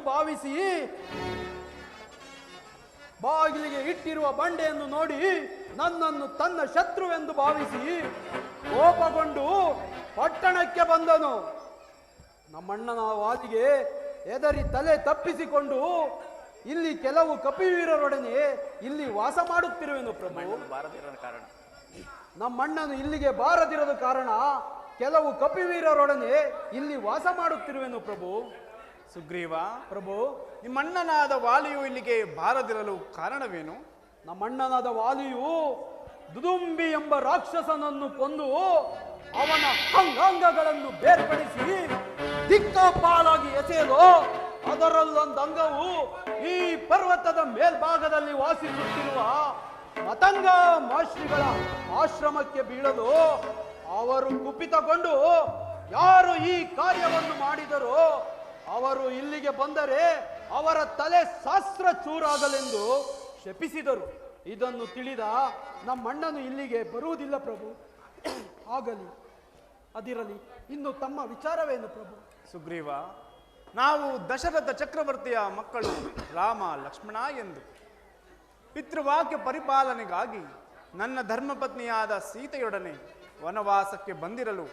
ಭಾವಿಸಿ ಕೋಪಗೊಂಡು ಪಟ್ಟಣಕ್ಕೆ ಬಂದನು. ನಮ್ಮಣ್ಣನ ವಾದಿಗೆ ಹೆದರಿ ತಲೆ ತಪ್ಪಿಸಿಕೊಂಡು ಇಲ್ಲಿ ಕೆಲವು ಕಪಿವೀರರೊಡನೆ ಇಲ್ಲಿ ವಾಸ ಮಾಡುತ್ತಿರುವೆನು ಪ್ರಭು. ನಮ್ಮಣ್ಣನು ಇಲ್ಲಿಗೆ ಬಾರದಿರದ ಕಾರಣ ಕೆಲವು ಕಪಿವೀರರೊಡನೆ ಇಲ್ಲಿ ವಾಸ ಮಾಡುತ್ತಿರುವೆನು ಪ್ರಭು. ಸುಗ್ರೀವ, ಪ್ರಭು, ನಿಮ್ಮಣ್ಣನಾದ ವಾಲಿಯು ಇಲ್ಲಿಗೆ ಬಾರದಿರಲು ಕಾರಣವೇನು? ನಮ್ಮಣ್ಣನಾದ ವಾಲಿಯು ದುದುಂಬಿ ಎಂಬ ರಾಕ್ಷಸನನ್ನು ಕೊಂದು ಅವನ ಅಂಗಾಂಗಗಳನ್ನು ಬೇರ್ಪಡಿಸಿ ದಿಕ್ಕಾಪಾಲಾಗಿ ಎಸೆಯಲು ಅದರಲ್ಲೊಂದು ಅಂಗವು ಈ ಪರ್ವತದ ಮೇಲ್ಭಾಗದಲ್ಲಿ ವಾಸಿಸುತ್ತಿರುವ ಮತಂಗ ಮಹರ್ಷಿಗಳ ಆಶ್ರಮಕ್ಕೆ ಬೀಳಲು ಅವರು ಕುಪಿತಗೊಂಡು ಯಾರು ಈ ಕಾರ್ಯವನ್ನು ಮಾಡಿದರೋ ಅವರು ಇಲ್ಲಿಗೆ ಬಂದರೆ ಅವರ ತಲೆ ಶಾಸ್ತ್ರ ಚೂರಾಗಲೆಂದು ಶಪಿಸಿದರು. ಇದನ್ನು ತಿಳಿದ ನಮ್ಮಣ್ಣನು ಇಲ್ಲಿಗೆ ಬರುವುದಿಲ್ಲ ಪ್ರಭು. ಆಗಲಿ, ಅದಿರಲಿ. ಇನ್ನು ತಮ್ಮ ವಿಚಾರವೇನು ಪ್ರಭು? ಸುಗ್ರೀವ, ನಾವು ದಶರಥ ಚಕ್ರವರ್ತಿಯ ಮಕ್ಕಳು ರಾಮ ಲಕ್ಷ್ಮಣ ಎಂದು ಪಿತೃವಾಕ್ಯ ಪರಿಪಾಲನೆಗಾಗಿ ನನ್ನ ಧರ್ಮಪತ್ನಿಯಾದ ಸೀತೆಯೊಡನೆ ವನವಾಸಕ್ಕೆ ಬಂದಿರಲು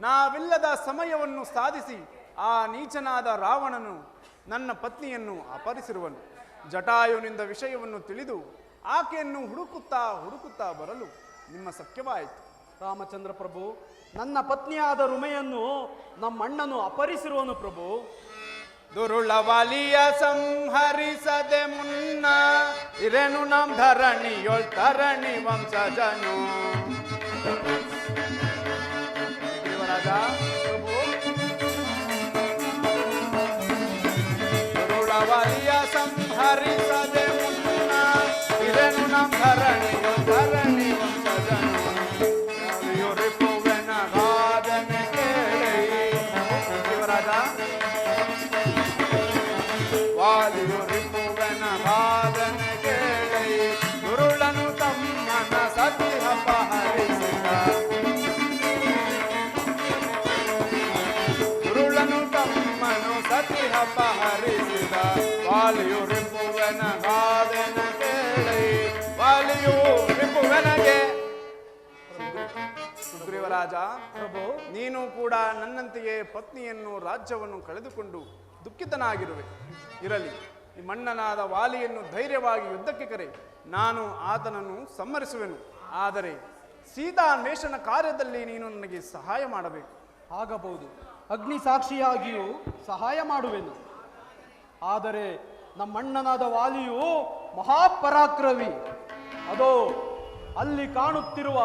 ನಾವಿಲ್ಲದ ಸಮಯವನ್ನು ಸಾಧಿಸಿ ಆ ನೀಚನಾದ ರಾವಣನು ನನ್ನ ಪತ್ನಿಯನ್ನು ಅಪಹರಿಸಿರುವನು. ಜಟಾಯುವಿನಿಂದ ವಿಷಯವನ್ನು ತಿಳಿದು ಆಕೆಯನ್ನು ಹುಡುಕುತ್ತಾ ಬರಲು ನಿಮ್ಮ ಸಖ್ಯವಾಯಿತು. ರಾಮಚಂದ್ರ ಪ್ರಭು, ನನ್ನ ಪತ್ನಿಯಾದ ರುಮೆಯನ್ನು ನಮ್ಮಣ್ಣನು ಅಪಹರಿಸಿರುವನು ಪ್ರಭು. ದುರುಳವಾಲಿಯ ಸಂಹರಿಸದೆ ಮುನ್ನ ಇರೆನು ನಮ್ ಧರಣಿಯೊಳ್ ತರಣಿ ವಂಶಜನು. ದೇವರಾಜ ಪ್ರಭು, ದುರುಳವಾಲಿಯ ಸಂಹರಿಸದೆ ಮುನ್ನ ಇರೆನು ನಮ್ ಧರಣಿಯೊಳ್ ತರಣಿ ವಂಶಜನು. ರಿಪುವೆನ ಗಾದನೆ ಕೇಳಿ ದೇವರಾಜ, ವಾಲಿಯು ರಿಪುವೆನ ಗಾದನೆ ಕೇಳಿ ದುರುಳನು ತಮ್ಮನ ಸತಿ ಅಪಹರಿಸಿದ. ದುರುಳನು ತಮ್ಮನು ಸತಿ ಅಪಹರಿಸಿದ. ವಾಲಿಯು ರಿಪುವೆನ ಗಾದನೆ ಕೇಳಿ ವಾಲಿಯು ರಿಪುವೆನಗೆ. ಸುಗ್ರೀವರಾಜ ಪ್ರಭು, ನೀನು ಕೂಡ ನನ್ನಂತೆಯೇ ಪತ್ನಿಯನ್ನು ರಾಜ್ಯವನ್ನು ಕಳೆದುಕೊಂಡು ದುಃಖಿತನಾಗಿರುವೆ. ಇರಲಿ, ನಿಮ್ಮಣ್ಣನಾದ ವಾಲಿಯನ್ನು ಧೈರ್ಯವಾಗಿ ಯುದ್ಧಕ್ಕೆ ಕರೆ, ನಾನು ಆತನನ್ನು ಸಂಹರಿಸುವೆನು. ಆದರೆ ಸೀತಾನ್ವೇಷಣ ಕಾರ್ಯದಲ್ಲಿ ನೀನು ನನಗೆ ಸಹಾಯ ಮಾಡಬೇಕು. ಆಗಬಹುದು, ಅಗ್ನಿ ಸಾಕ್ಷಿಯಾಗಿಯೂ ಸಹಾಯ ಮಾಡುವೆನು. ಆದರೆ ನಮ್ಮಣ್ಣನಾದ ವಾಲಿಯು ಮಹಾಪರಾಕ್ರಮಿ. ಅದೋ ಅಲ್ಲಿ ಕಾಣುತ್ತಿರುವ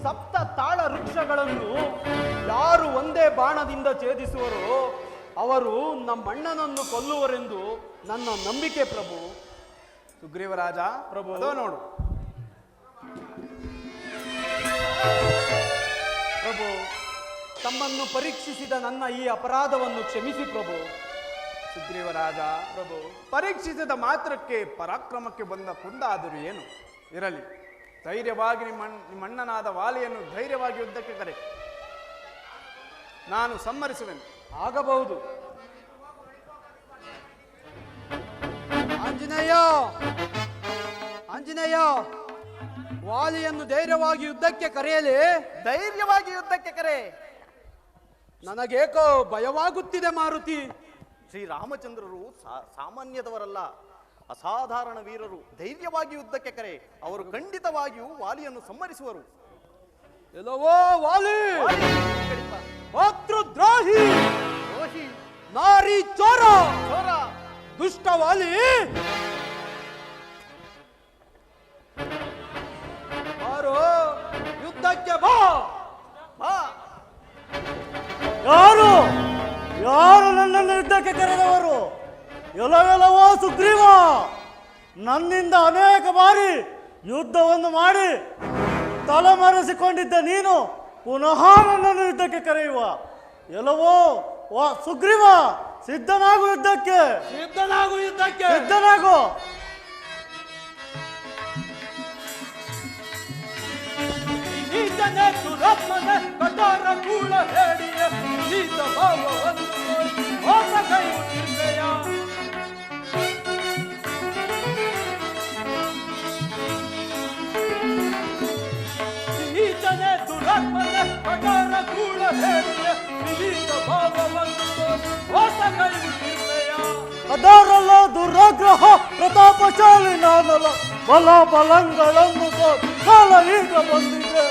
ಸಪ್ತ ತಾಳ ವೃಕ್ಷಗಳನ್ನು ಯಾರು ಒಂದೇ ಬಾಣದಿಂದ ಛೇದಿಸುವರೋ ಅವರು ನಮ್ಮಣ್ಣನನ್ನು ಕೊಲ್ಲುವರೆಂದು ನನ್ನ ನಂಬಿಕೆ ಪ್ರಭು. ಸುಗ್ರೀವರಾಜ ಪ್ರಭು, ಅದೋ ನೋಡು. ಪ್ರಭು, ತಮ್ಮನ್ನು ಪರೀಕ್ಷಿಸಿದ ನನ್ನ ಈ ಅಪರಾಧವನ್ನು ಕ್ಷಮಿಸಿ ಪ್ರಭು. ಸುಗ್ರೀವರಾಜ ಪ್ರಭು, ಪರೀಕ್ಷಿಸಿದ ಮಾತ್ರಕ್ಕೆ ಪರಾಕ್ರಮಕ್ಕೆ ಬಂದ ಕುಂದಾದರೂ ಏನು? ಇರಲಿ, ಧೈರ್ಯವಾಗಿ ನಿಮ್ಮಣ್ಣನಾದ ವಾಲಿಯನ್ನು ಧೈರ್ಯವಾಗಿ ಯುದ್ಧಕ್ಕೆ ಕರೆ, ನಾನು ಸಂಹರಿಸುವೆನು. ಆಗಬಹುದು. ಆಂಜನೇಯ, ವಾಲಿಯನ್ನು ಧೈರ್ಯವಾಗಿ ಯುದ್ಧಕ್ಕೆ ಕರೆಯಲಿ. ಧೈರ್ಯವಾಗಿ ಯುದ್ಧಕ್ಕೆ ಕರೆ. ನನಗೇಕೋ ಭಯವಾಗುತ್ತಿದೆ ಮಾರುತಿ. ಶ್ರೀರಾಮಚಂದ್ರರು ಸಾಮಾನ್ಯದವರಲ್ಲ, ಅಸಾಧಾರಣ ವೀರರು. ಧೈರ್ಯವಾಗಿ ಯುದ್ಧಕ್ಕೆ ಕರೆ. ಅವರು ಖಂಡಿತವಾಗಿಯೂ ವಾಲಿಯನ್ನು ಸಂಹರಿಸುವರು. ಎಲ್ಲವೋ ವಾಲಿ, ಮಾತೃದ್ರೋಹಿ, ನಾರಿ ಚೋರ, ದುಷ್ಟ ವಾಲಿ, ಬಾರೋ ಯುದ್ಧಕ್ಕೆ ಬಾ. ಯಾರು ನನ್ನನ್ನು ಯುದ್ಧಕ್ಕೆ ಕರೆದವರು? ಎಲ್ಲವೋ ಸುಗ್ರೀವ, ನನ್ನಿಂದ ಅನೇಕ ಬಾರಿ ಯುದ್ಧವನ್ನು ಮಾಡಿ ತಲೆಮರೆಸಿಕೊಂಡಿದ್ದ ನೀನು ಪುನಃ ನನ್ನನ್ನು ಯುದ್ಧಕ್ಕೆ ಕರೆಯುವ? ಎಲ್ಲವೋ ಸುಗ್ರೀವ, ಸಿದ್ಧನಾಗು ಯುದ್ಧಕ್ಕೆ. ಸಿದ್ಧನಾಗು. ಕಟಾರ ಕೂಳ ಹೇಳಿಯ ಈತ ಭಾವವನ್ನು ಹೋದ ಕೈ ನಿರ್ಣಯ. ಈತನೇ ದುರಾತ್ಮನೆ ಕಟಾರ ಕೂಳ ಹೇಳಿಯ ಈತ ಭಾವವನ್ನು ಹೋದ ಕೈ ನಿರ್ಣಯ. ಅದರಲ್ಲ ದುರಾಗ್ರಹ ಪ್ರತಾಪಶಾಲಿ ನಾನಲ್ಲ, ಬಲ ಬಲಂಗಳನ್ನು ಕಾಲ ಈಗ ಬಂದಿದೆ.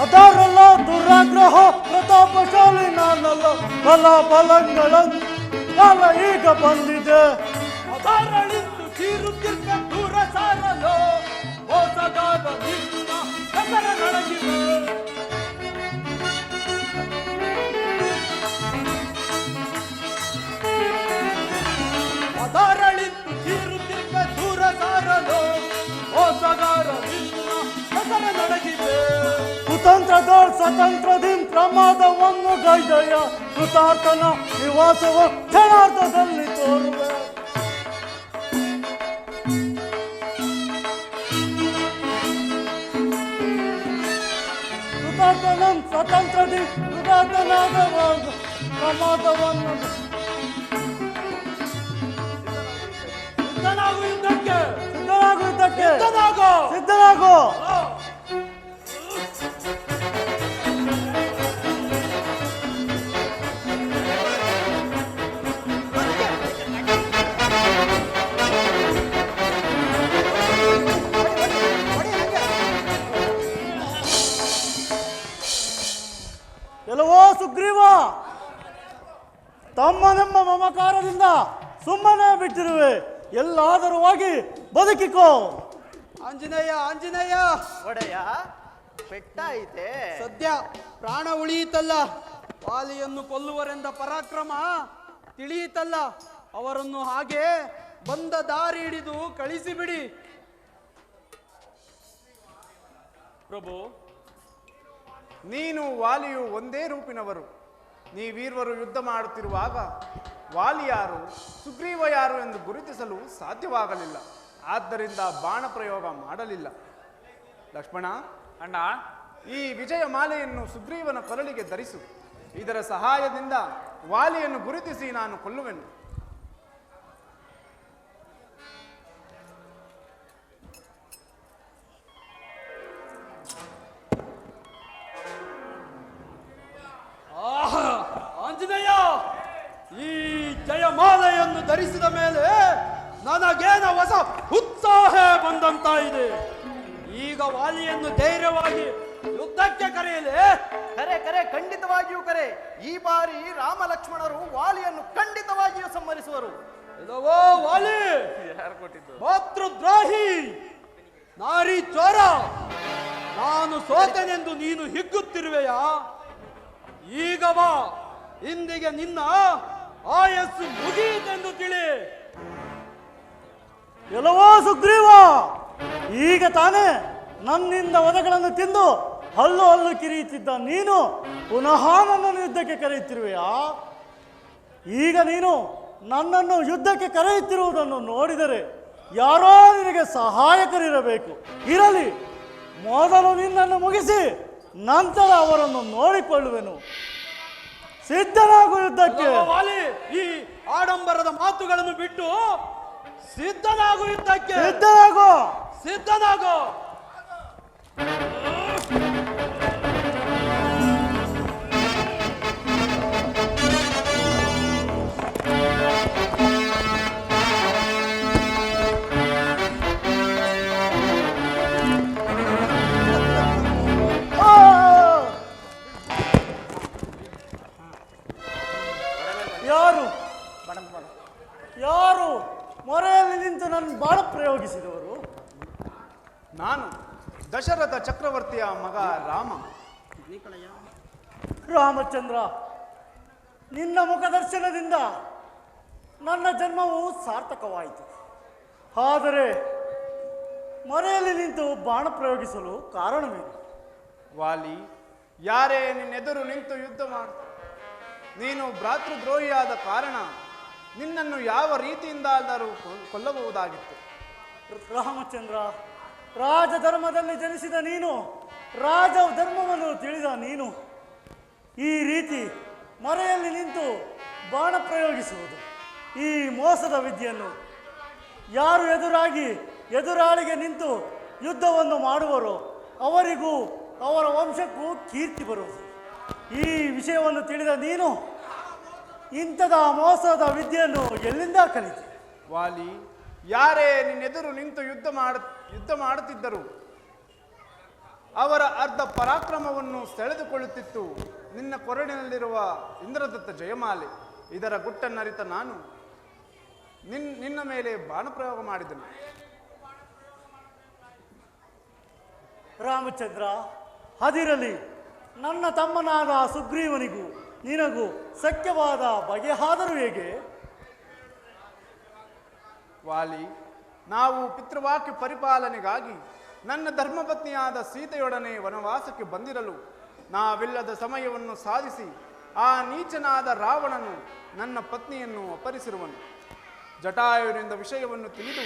ಅದರಲ್ಲ ದುರಾಗ್ರಹ ಪ್ರತಾಪಶಾಲಿ ನಾನಲ್ಲ, ಬಲ ಬಲಂಗಳನ್ನು ಕಾಲ ಈಗ ಬಂದಿದೆ. ಅದರಳಿಂದು ಚೀರುತ್ತಿರ್ತ ದೂರ ಸಾರಲು ಮೋಸಗಾರ ನಿನ್ನ ಹೆಸರೊಳಗಿವೆ. ಅದರಳಿಂದು ಚೀರುತ್ತಿರ್ತ ದೂರ ಸಾರಲು ಮೋಸಗಾರ ನಿನ್ನ ಹೆಸರೊಳಗಿವೆ. ಸ್ವತಂತ್ರದಿ ಪ್ರಮಾದವನ್ನು ಗೈದಯ ಕೃತಾರ್ಥನ ನಿವಾಸವು ಕ್ಷಣಾರ್ಧದಲ್ಲಿ ತೋರುವೆ. ಕೃತಾರ್ಥನ ಸ್ವತಂತ್ರದಿ ಕೃತಾರ್ಥನಾದ ಪ್ರಮಾದವನ್ನು ಸಿದ್ಧನಾಗು ಯುದ್ಧಕ್ಕೆ. ಸಿದ್ಧನಾಗು ಯುದ್ಧಕ್ಕೆ. ಸಿದ್ಧನಾಗು. ಸಿದ್ಧನಾಗು. ಎಲ್ಲವೋ ಸುಗ್ರೀವ, ತಮ್ಮನೆಂಬ ಮಮಕಾರದಿಂದ ಸುಮ್ಮನೆ ಬಿಟ್ಟಿರುವೆ. ಎಲ್ಲಾದರೂ ಹೋಗಿ ಬದುಕಿಕೋ. ಆಂಜನೇಯ ಆಂಜನೇಯ, ಒಡೆಯ ಪೆಟ್ಟಾಯಿತೆ. ಸದ್ಯ ಪ್ರಾಣ ಉಳಿಯಿತಲ್ಲ. ವಾಲಿಯನ್ನು ಕೊಲ್ಲುವರೆಂದ ಪರಾಕ್ರಮ ತಿಳಿಯಿತಲ್ಲ. ಅವರನ್ನು ಹಾಗೆ ಬಂದ ದಾರಿ ಹಿಡಿದು ಕಳಿಸಿಬಿಡಿ. ಪ್ರಭು, ನೀನು ವಾಲಿಯು ಒಂದೇ ರೂಪಿನವರು. ನೀವೀರ್ವರು ಯುದ್ಧ ಮಾಡುತ್ತಿರುವಾಗ ವಾಲಿ ಯಾರು ಸುಗ್ರೀವ ಯಾರು ಎಂದು ಗುರುತಿಸಲು ಸಾಧ್ಯವಾಗಲಿಲ್ಲ. ಆದ್ದರಿಂದ ಬಾಣ ಪ್ರಯೋಗ ಮಾಡಲಿಲ್ಲ. ಲಕ್ಷ್ಮಣ, ಅಣ್ಣ, ಈ ವಿಜಯ ಮಾಲೆಯನ್ನು ಸುಗ್ರೀವನ ಕೊರಳಿಗೆ ಧರಿಸು. ಇದರ ಸಹಾಯದಿಂದ ವಾಲಿಯನ್ನು ಗುರುತಿಸಿ ನಾನು ಕೊಲ್ಲುವೆನು. ಆಂಜನೇಯ, ಈ ಜಯಮಾಲೆಯನ್ನು ಧರಿಸಿದ ಮೇಲೆ ನನಗೇನ ಹೊಸ ಉತ್ಸಾಹ ಬಂದಂತಾಯಿದೆ. ಈಗ ವಾಲಿಯನ್ನು ಧೈರ್ಯವಾಗಿ ಯುದ್ಧಕ್ಕೆ ಕರೆಯಲೇ? ಕರೆ ಕರೆ, ಖಂಡಿತವಾಗಿಯೂ ಕರೆ. ಈ ಬಾರಿ ರಾಮ ಲಕ್ಷ್ಮಣರು ವಾಲಿಯನ್ನು ಖಂಡಿತವಾಗಿಯೂ ಸಂಹರಿಸುವರು. ಇಲ್ಲವೋ ವಾಲಿ, ಯಾರು ಕೊಟ್ಟಿದ್ದು? ಮಾತೃದ್ರೋಹಿ, ನಾರಿ ಚೋರ, ನಾನು ಸೋತೆನೆಂದು ನೀನು ಹಿಗ್ಗುತ್ತಿರುವೆಯಾ? ಈಗ ಬಾ, ಇಂದಿಗೆ ನಿನ್ನ ಆಯಸ್ಸು ಮುಗಿಯಿತೆಂದು ತಿಳಿ. ಎಲ್ಲವೋ ಸುಗ್ರೀವ, ಈಗ ತಾನೇ ನನ್ನಿಂದ ವಧಗಳನ್ನು ತಿಂದು ಹಲ್ಲು ಹಲ್ಲು ಕಿರಿಯುತ್ತಿದ್ದ ನೀನು ಪುನಃ ನನ್ನನ್ನು ಯುದ್ಧಕ್ಕೆ ಕರೆಯುತ್ತಿರುವೆಯಾ? ಈಗ ನೀನು ನನ್ನನ್ನು ಯುದ್ಧಕ್ಕೆ ಕರೆಯುತ್ತಿರುವುದನ್ನು ನೋಡಿದರೆ ಯಾರೋ ನಿನಗೆ ಸಹಾಯಕರಿರಬೇಕು. ಇರಲಿ, ಮೊದಲು ನಿನ್ನನ್ನು ಮುಗಿಸಿ ನಂತರ ಅವರನ್ನು ನೋಡಿಕೊಳ್ಳುವೆನು. ಸಿದ್ಧನಾಗು ಯುದ್ಧಕ್ಕೆ. ಇಲ್ಲವೋ ವಾಲಿ, ಈ ಆಡಂಬರದ ಮಾತುಗಳನ್ನು ಬಿಟ್ಟು ಸಿದ್ಧನಾಗು ಯುದ್ಧಕ್ಕೆ. ಸಿದ್ಧನಾಗು. ಸಿದ್ಧನಾಗು. ಯಾರು ಯಾರು ಮೊರೆಯಲ್ಲಿ ನಿಂತು ನನ್ನ ಬಾಣ ಪ್ರಯೋಗಿಸಿದವರು? ನಾನು ದಶರಥ ಚಕ್ರವರ್ತಿಯ ಮಗ ರಾಮ. ರಾಮಚಂದ್ರ, ನಿನ್ನ ಮುಖದರ್ಶನದಿಂದ ನನ್ನ ಜನ್ಮವು ಸಾರ್ಥಕವಾಯಿತು. ಆದರೆ ಮೊರೆಯಲ್ಲಿ ನಿಂತು ಬಾಣ ಪ್ರಯೋಗಿಸಲು ಕಾರಣವೇನು? ವಾಲಿ, ಯಾರೇ ನಿನ್ನೆದುರು ನಿಂತು ಯುದ್ಧ ಮಾಡು, ನೀನು ಭ್ರಾತೃದ್ರೋಹಿಯಾದ ಕಾರಣ ನಿನ್ನನ್ನು ಯಾವ ರೀತಿಯಿಂದಾದರೂ ಕೊಲ್ಲಬಹುದಾಗಿತ್ತು. ರಾಮಚಂದ್ರ, ರಾಜಧರ್ಮದಲ್ಲಿ ಜನಿಸಿದ ನೀನು, ರಾಜ ಧರ್ಮವನ್ನು ತಿಳಿದ ನೀನು ಈ ರೀತಿ ಮರೆಯಲ್ಲಿ ನಿಂತು ಬಾಣ ಪ್ರಯೋಗಿಸುವುದು, ಈ ಮೋಸದ ವಿದ್ಯೆಯನ್ನು ಯಾರು ಎದುರಾಳಿಗೆ ನಿಂತು ಯುದ್ಧವನ್ನು ಮಾಡುವರೋ ಅವರಿಗೂ ಅವರ ವಂಶಕ್ಕೂ ಕೀರ್ತಿ ಬರುವುದು. ಈ ವಿಷಯವನ್ನು ತಿಳಿದ ನೀನು ಇಂಥದ ಮೋಸದ ವಿದ್ಯೆಯನ್ನು ಎಲ್ಲಿಂದ ಕಲಿತೆ? ವಾಲಿ, ಯಾರೇ ನಿನ್ನೆದುರು ನಿಂತು ಯುದ್ಧ ಮಾಡುತ್ತಿದ್ದರು ಅವರ ಅರ್ಧ ಪರಾಕ್ರಮವನ್ನು ಸೆಳೆದುಕೊಳ್ಳುತ್ತಿತ್ತು ನಿನ್ನ ಕೊರಳಿನಲ್ಲಿರುವ ಇಂದ್ರದತ್ತ ಜಯಮಾಲೆ. ಇದರ ಗುಟ್ಟನ್ನರಿತ ನಾನು ನಿನ್ನ ಮೇಲೆ ಬಾಣಪ್ರಯೋಗ ಮಾಡಿದನು. ರಾಮಚಂದ್ರ, ಅದಿರಲಿ, ನನ್ನ ತಮ್ಮನಾದ ಸುಗ್ರೀವನಿಗೂ ನಿನಗೂ ಸಖ್ಯವಾದ ಬಗೆಯಾದರೂ ಹೇಗೆ? ವಾಲಿ, ನಾವು ಪಿತೃವಾಕ್ಯ ಪರಿಪಾಲನೆಗಾಗಿ ನನ್ನ ಧರ್ಮಪತ್ನಿಯಾದ ಸೀತೆಯೊಡನೆ ವನವಾಸಕ್ಕೆ ಬಂದಿರಲು ನಾವಿಲ್ಲದ ಸಮಯವನ್ನು ಸಾಧಿಸಿ ಆ ನೀಚನಾದ ರಾವಣನು ನನ್ನ ಪತ್ನಿಯನ್ನು ಅಪಹರಿಸಿರುವನು. ಜಟಾಯುವಿನಿಂದ ವಿಷಯವನ್ನು ತಿಳಿದು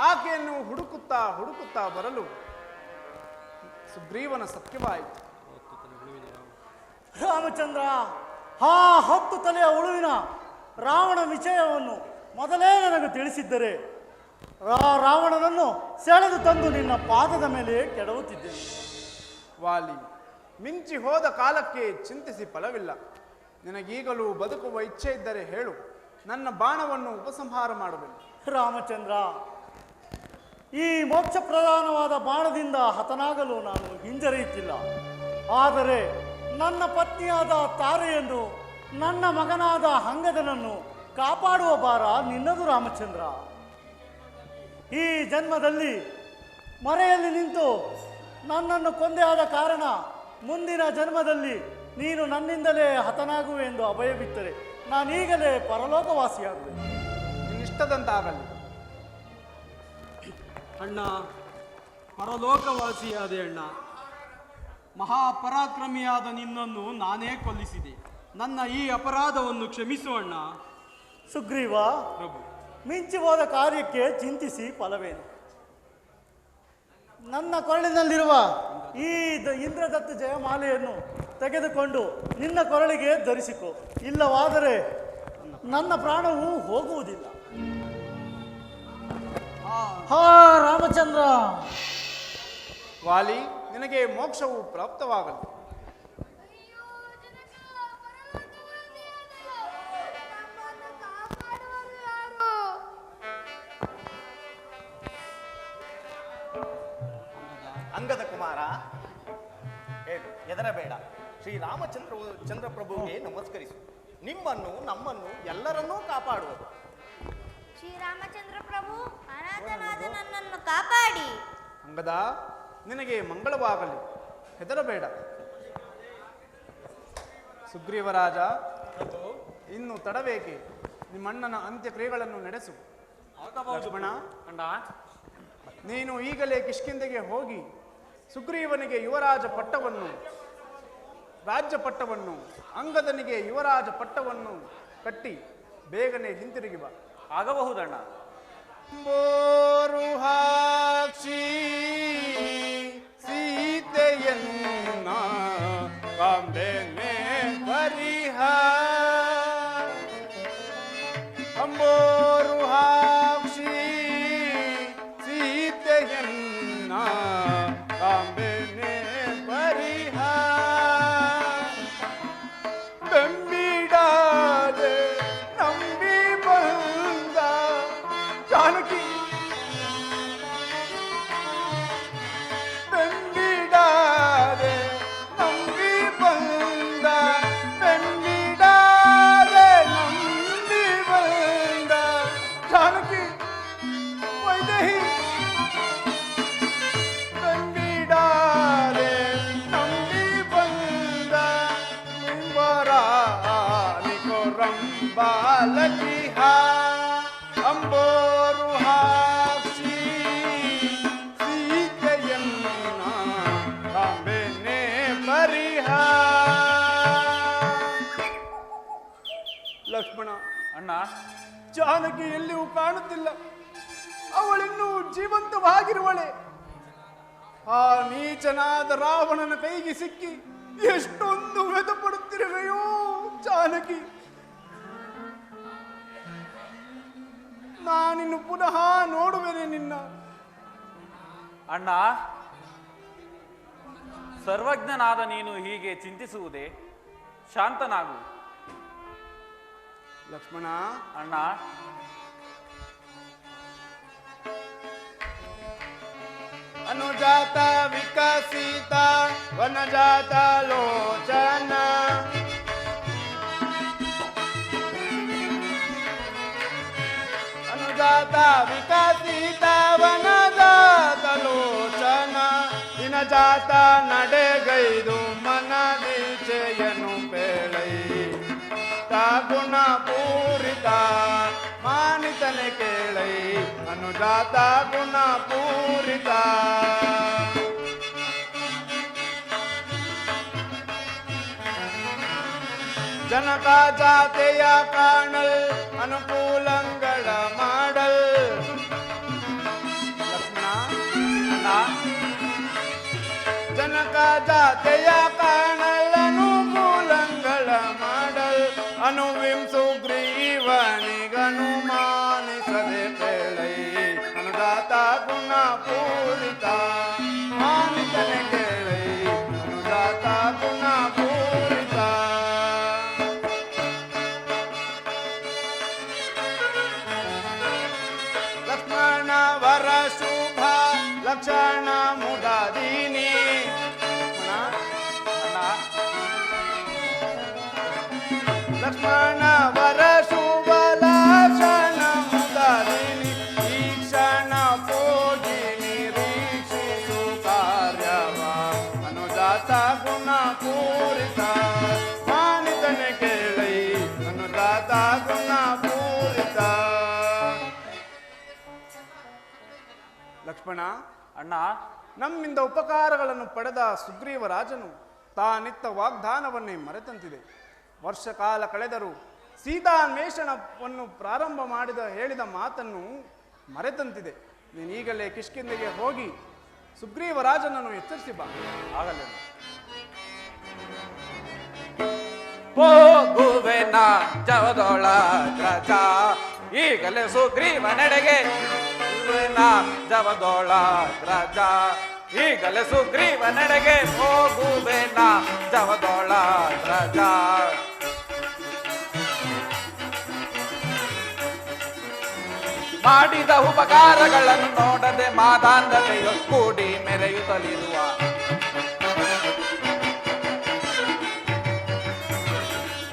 ಆಕೆಯನ್ನು ಹುಡುಕುತ್ತಾ ಬರಲು ಸುಗ್ರೀವನ ಸತ್ಯವಾಯಿತು. ರಾಮಚಂದ್ರ, ಆ 10 ತಲೆಯ ಉಳುವಿನ ರಾವಣ ವಿಷಯವನ್ನು ಮೊದಲೇ ನನಗೆ ತಿಳಿಸಿದ್ದರೆ ಆ ರಾವಣನನ್ನು ಸೆಳೆದು ತಂದು ನಿನ್ನ ಪಾದದ ಮೇಲೆ ಕೆಡವುತ್ತಿದ್ದೇನೆ. ವಾಲಿ, ಮಿಂಚಿ ಹೋದ ಕಾಲಕ್ಕೆ ಚಿಂತಿಸಿ ಫಲವಿಲ್ಲ. ನಿನಗೀಗಲೂ ಬದುಕುವ ಇಚ್ಛೆ ಇದ್ದರೆ ಹೇಳು, ನನ್ನ ಬಾಣವನ್ನು ಉಪಸಂಹಾರ ಮಾಡುವೆನು. ರಾಮಚಂದ್ರ, ಈ ಮೋಕ್ಷ ಪ್ರಧಾನವಾದ ಬಾಣದಿಂದ ಹತನಾಗಲು ನಾನು ಹಿಂಜರಿಯುತ್ತಿಲ್ಲ. ಆದರೆ ನನ್ನ ಪತ್ನಿಯಾದ ತಾರೆಯನ್ನು, ನನ್ನ ಮಗನಾದ ಅಂಗದನನ್ನು ಕಾಪಾಡುವ ಭಾರ ನಿನ್ನದು ರಾಮಚಂದ್ರ. ಈ ಜನ್ಮದಲ್ಲಿ ಮರೆಯಲ್ಲಿ ನಿಂತು ನನ್ನನ್ನು ಕೊಂದೆ ಆದ ಕಾರಣ ಮುಂದಿನ ಜನ್ಮದಲ್ಲಿ ನೀನು ನನ್ನಿಂದಲೇ ಹತನಾಗುವೆ ಎಂದು ಅಭಯವಿತ್ತರೆ ನಾನೀಗಲೇ ಪರಲೋಕವಾಸಿಯಾಗುವೆ. ನಿನ್ನಿಷ್ಟದಂತಾಗಲಿ. ಅಣ್ಣ, ಪರಲೋಕವಾಸಿಯಾದೆ ಅಣ್ಣ. ಮಹಾಪರಾಕ್ರಮಿಯಾದ ನಿನ್ನನ್ನು ನಾನೇ ಕೊಲ್ಲಿಸಿದೆ. ನನ್ನ ಈ ಅಪರಾಧವನ್ನು ಕ್ಷಮಿಸು ಅಣ್ಣ. ಸುಗ್ರೀವ, ಪ್ರಭು, ಮಿಂಚಿ ಹೋದ ಕಾರ್ಯಕ್ಕೆ ಚಿಂತಿಸಿ ಫಲವೇನು? ನನ್ನ ಕೊರಳಿನಲ್ಲಿರುವ ಈ ಇಂದ್ರದತ್ತ ಜಯಮಾಲೆಯನ್ನು ತೆಗೆದುಕೊಂಡು ನಿನ್ನ ಕೊರಳಿಗೆ ಧರಿಸಿಕೊ. ಇಲ್ಲವಾದರೆ ನನ್ನ ಪ್ರಾಣವು ಹೋಗುವುದಿಲ್ಲ. ಹಾ ರಾಮಚಂದ್ರ. ವಾಲಿ, ನಿನಗೆ ಮೋಕ್ಷವು ಪ್ರಾಪ್ತವಾಗಲಿ. ಅಂಗದ ಕುಮಾರ, ಹೇಳು, ಹೆದರಬೇಡ. ಚಂದ್ರ ಪ್ರಭುವಿಗೆ ನಮಸ್ಕರಿಸು. ನಿಮ್ಮನ್ನು, ನಮ್ಮನ್ನು, ಎಲ್ಲರನ್ನೂ ಕಾಪಾಡುವುದು. ಶ್ರೀರಾಮಚಂದ್ರ ಪ್ರಭು, ಅನಾಥನಾದ ನನ್ನನ್ನು ಕಾಪಾಡಿ. ಅಂಗದ, ನಿನಗೆ ಮಂಗಳವಾಗಲಿ, ಹೆದರಬೇಡ. ಸುಗ್ರೀವರಾಜ, ಇನ್ನು ತಡಬೇಕೆ? ನಿಮ್ಮಣ್ಣನ ಅಂತ್ಯಕ್ರಿಯೆಗಳನ್ನು ನಡೆಸು. ಲಕ್ಷ್ಮಣ, ಅಣ್ಣ, ನೀನು ಈಗಲೇ ಕಿಷ್ಕಿಂಧೆಗೆ ಹೋಗಿ ಸುಗ್ರೀವನಿಗೆ ಯುವರಾಜ ಪಟ್ಟವನ್ನು, ರಾಜ್ಯ ಪಟ್ಟವನ್ನು, ಅಂಗದನಿಗೆ ಯುವರಾಜ ಪಟ್ಟವನ್ನು ಕಟ್ಟಿ ಬೇಗನೆ ಹಿಂತಿರುಗಿ ಬಾ. ಆಗಬಹುದಣ್ಣ. ಬೋರುಹಾಕ್ಷಿ ಸೀತೆಯನ್ನ ಕಾಂಬೆನೆ ಪರಿಹ ಅಂಬೋರುಹಾಕ್ಷಿ ಸೀತೆಯನ್ನ ಕಾಂಬೆನೆ ಪರಿಹ ಬೆಂಬಿಡಾದೆ ನಂಬಿ ಬಂದ ಜಾನಕಿ ಬೆಂಬಿಡಾದೆ ನಂಬಿ ಬಂದ ಬೆಂಬಿಡಾದೆ ನಂಬಿ ಬಂದ ಜಾನಕಿ ವೈದೇಹಿ ಬೆಂಬಿಡಾದೆ ನಂಬಿ ಬಂದ ನಿಂಬರಾನಿಕೋ ರಂಬಾಲಕಿಹ ಅಂಬೋರುಹಾಕ್ಷಿ ಸೀತೆಯನ್ನ ಕಾಂಬೆನೆ ಪರಿಹ. ಲಕ್ಷ್ಮಣ, ಅಣ್ಣ, ಜಾನಕಿ ಎಲ್ಲಿಯೂ ಕಾಣುತ್ತಿಲ್ಲ. ಅವಳಿನ್ನೂ ಜೀವಂತವಾಗಿರುವಳೆ. ಆ ನೀಚನಾದ ರಾವಣನ ಕೈಗೆ ಸಿಕ್ಕಿ ಎಷ್ಟೊಂದು ವ್ಯಥಪಡುತ್ತಿರುವೆಯೋ ಜಾನಕಿ. ನಾನಿನ್ನು ಪುನಃ ನೋಡುವೆನೆ ನಿನ್ನ. ಅಣ್ಣ, ಸರ್ವಜ್ಞನಾದ ನೀನು ಹೀಗೆ ಚಿಂತಿಸುವುದೇ? ಶಾಂತನಾಗು. ಲಕ್ಷ್ಮಣ, ಅಣ್ಣ, ಅನುಜಾತ ವಿಕಸಿತ ವನಜಾತ ಲೋಚನ ಅನುಜಾತ ವಿಕಸಿತ ವನಜಾತ ಲೋಚನ ದಿನಜಾತ ನಡೆಗೈದು ಮನದೀಚೆಯನು ಬೇಳೈ ಗುಣ ಪೂರಿತ ಮಾನಿತನೆ ಕೇಳೈ ಅನುಜಾತ ಗುಣ ಪೂರಿತ ಜನಕ ಜಾತೆಯ ಕಾಣಲ್ ಅನುಕೂಲಂಗಳ ಮಾಡಲ್. ಲಕ್ಷ್ಮಣ, ಅಣ್ಣ, ಜನಕ ಜಾತೆಯ ಕಾಣಲ್ ಅನುಕೂಲಂಗಳ ಮಾಡಲ್. ಅನುವಿಂಸು ಗ್ರೀವನಿಗನುಮಾನಿಸದೆ ಪೇಳೈ ಅನುದಾತ ಗುಣ ಪೂರಿತ ಮಾನಿತನೆ ಕೇಳೈ ಅನುದಾತ ಗುಣ ಪೂರಿತ. ಲಕ್ಷ್ಮಣ ವರ ಶುಭ ಲಕ್ಷಣ ಮುದಾದೀನಿ. ಅಣ್ಣ, ಲಕ್ಷ್ಮಣ ವರ ಶುಭ ಲಕ್ಷಣ ಮುದಾದೀನಿ. ಈ ಕ್ಷಣ ಪೋಗಿ ನಿರೀಕ್ಷಿಸು ಕಾರ್ಯವ ಅನುದಾತ ಗುಣ ಪೂರಿತ ಮಾನಿತನೆ ಕೇಳೈ ಅನುದಾತ ಗುಣ ಪೂರಿತ. ಲಕ್ಷ್ಮಣ, ಅಣ್ಣ, ನಮ್ಮಿಂದ ಉಪಕಾರಗಳನ್ನು ಪಡೆದ ಸುಗ್ರೀವ ರಾಜನು ತಾನಿತ್ತ ವಾಗ್ದಾನವನ್ನೇ ಮರೆತಂತಿದೆ. ವರ್ಷ ಕಾಲ ಕಳೆದರೂ ಸೀತಾನ್ವೇಷಣವನ್ನು ಪ್ರಾರಂಭ ಹೇಳಿದ ಮಾತನ್ನು ಮರೆತಂತಿದೆ. ನೀನೀಗಲೇ ಕಿಷ್ಕಿಂಧೆಗೆ ಹೋಗಿ ಸುಗ್ರೀವ ರಾಜನನ್ನು ಎಚ್ಚರಿಸಿ ಬಾ. ಆಗಲ್ಲ. ಹೋಗುವೆನ ಜವದೊಳ ಗ್ರಜ ಈಗಲೇ ಸುಗ್ರೀವನೆಡೆಗೆ. ಜವದೊಳ ಗ್ರಜ ಈಗಲೇ ಸುಗ್ರೀವನೆಡೆಗೆ. ಹೋಗುವೆನ ಜವದೊಳ ಗ್ರಜ. ಮಾಡಿದ ಉಪಕಾರಗಳನ್ನು ನೋಡದೆ ಮಾದಾಂಧತೆಯು ಕೂಡಿ ಮೆರೆಯುತ್ತಲಿರುವ.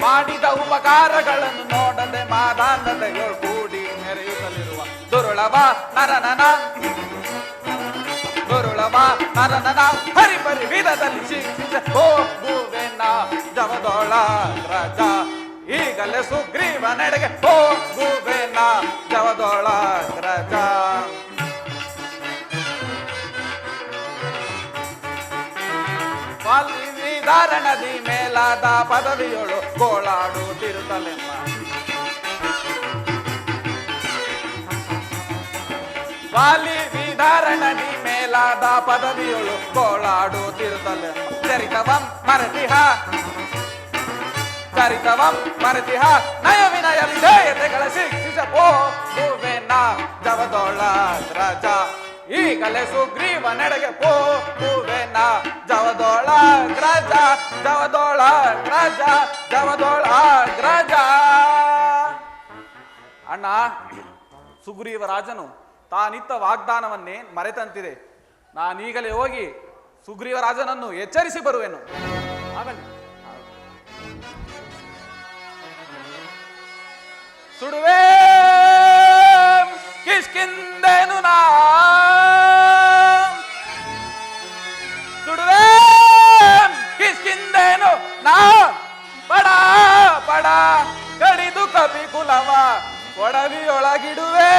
ಮಾಡಿದ ಉಪಕಾರಗಳನ್ನು ನೋಡದೆ ಮಾದಾಂಧತೆಯು ಕೂಡಿ ಮೆರೆಯುತ್ತಲಿರುವ. ದುರುಳವ ನರನನ ದುರುಳವ ನರನನ ಹರಿಪರಿ ವಿಧದಲ್ಲಿ ಶಿಕ್ಷಿಸ ಹೋಗುವೆನ ಜವದೊಳ ಗ್ರಜ ಈಗಲೇ ಸುಗ್ರೀವನೆಡೆಗೆ. ಹೋಗುವೆನ ಜವದೊಳ ಗ್ರಜ. ವಾಲ್ಮೀಧಾರಣದಿ ಮೇಲಾದ ಪದವಿಯೊಳು ಗೋಳಾಡುತ್ತಿರುತ್ತಲೆಮ್ಮ. ವಾಲ್ಮೀಧಾರಣದಿ ಮೇಲಾದ ಪದವಿಯೊಳು ಗೋಳಾಡುತ್ತಿರುತ್ತಲೆಮ್ಮ. ಚರಿತವಂ ಮರತಿಹ ಚರಿತವಂ ಮರತಿಹ ನಯ ವಿನಯ ವಿಧೇಯತೆಗಳ ಶಿಕ್ಷಿಸ ಹೋಗುವೆನ ಜವದೊಳ ಗ್ರಜ ಈಗಲೇ ಸುಗ್ರೀವನೆಡೆಗೆ. ಹೋಗುವೆನ ಜವದೊಳ ಗ್ರಜ ಜವದೊಳ ಗ್ರಜ ಜವದೊಳ ಗ್ರಜ. ಅಣ್ಣ, ಸುಗ್ರೀವ ರಾಜನು ತಾನಿತ್ತ ವಾಗ್ದಾನವನ್ನೇ ಮರೆತಂತಿದೆ. ನಾನೀಗಲೇ ಹೋಗಿ ಸುಗ್ರೀವ ರಾಜನನ್ನು ಎಚ್ಚರಿಸಿ ಬರುವೆನು. ಆಗಲಿ. ಸುಡುವೆ ಕಿಷ್ಕಿಂಧೆನು ನಾ ಸುಡುವೆ ಕಿಷ್ಕಿಂಧೆನು ನಾ ಪಡ ಪಡ ಕಡಿದು ಕಪಿಕುಲವ ಒಡವಿಯೊಳಗಿಡುವೆ.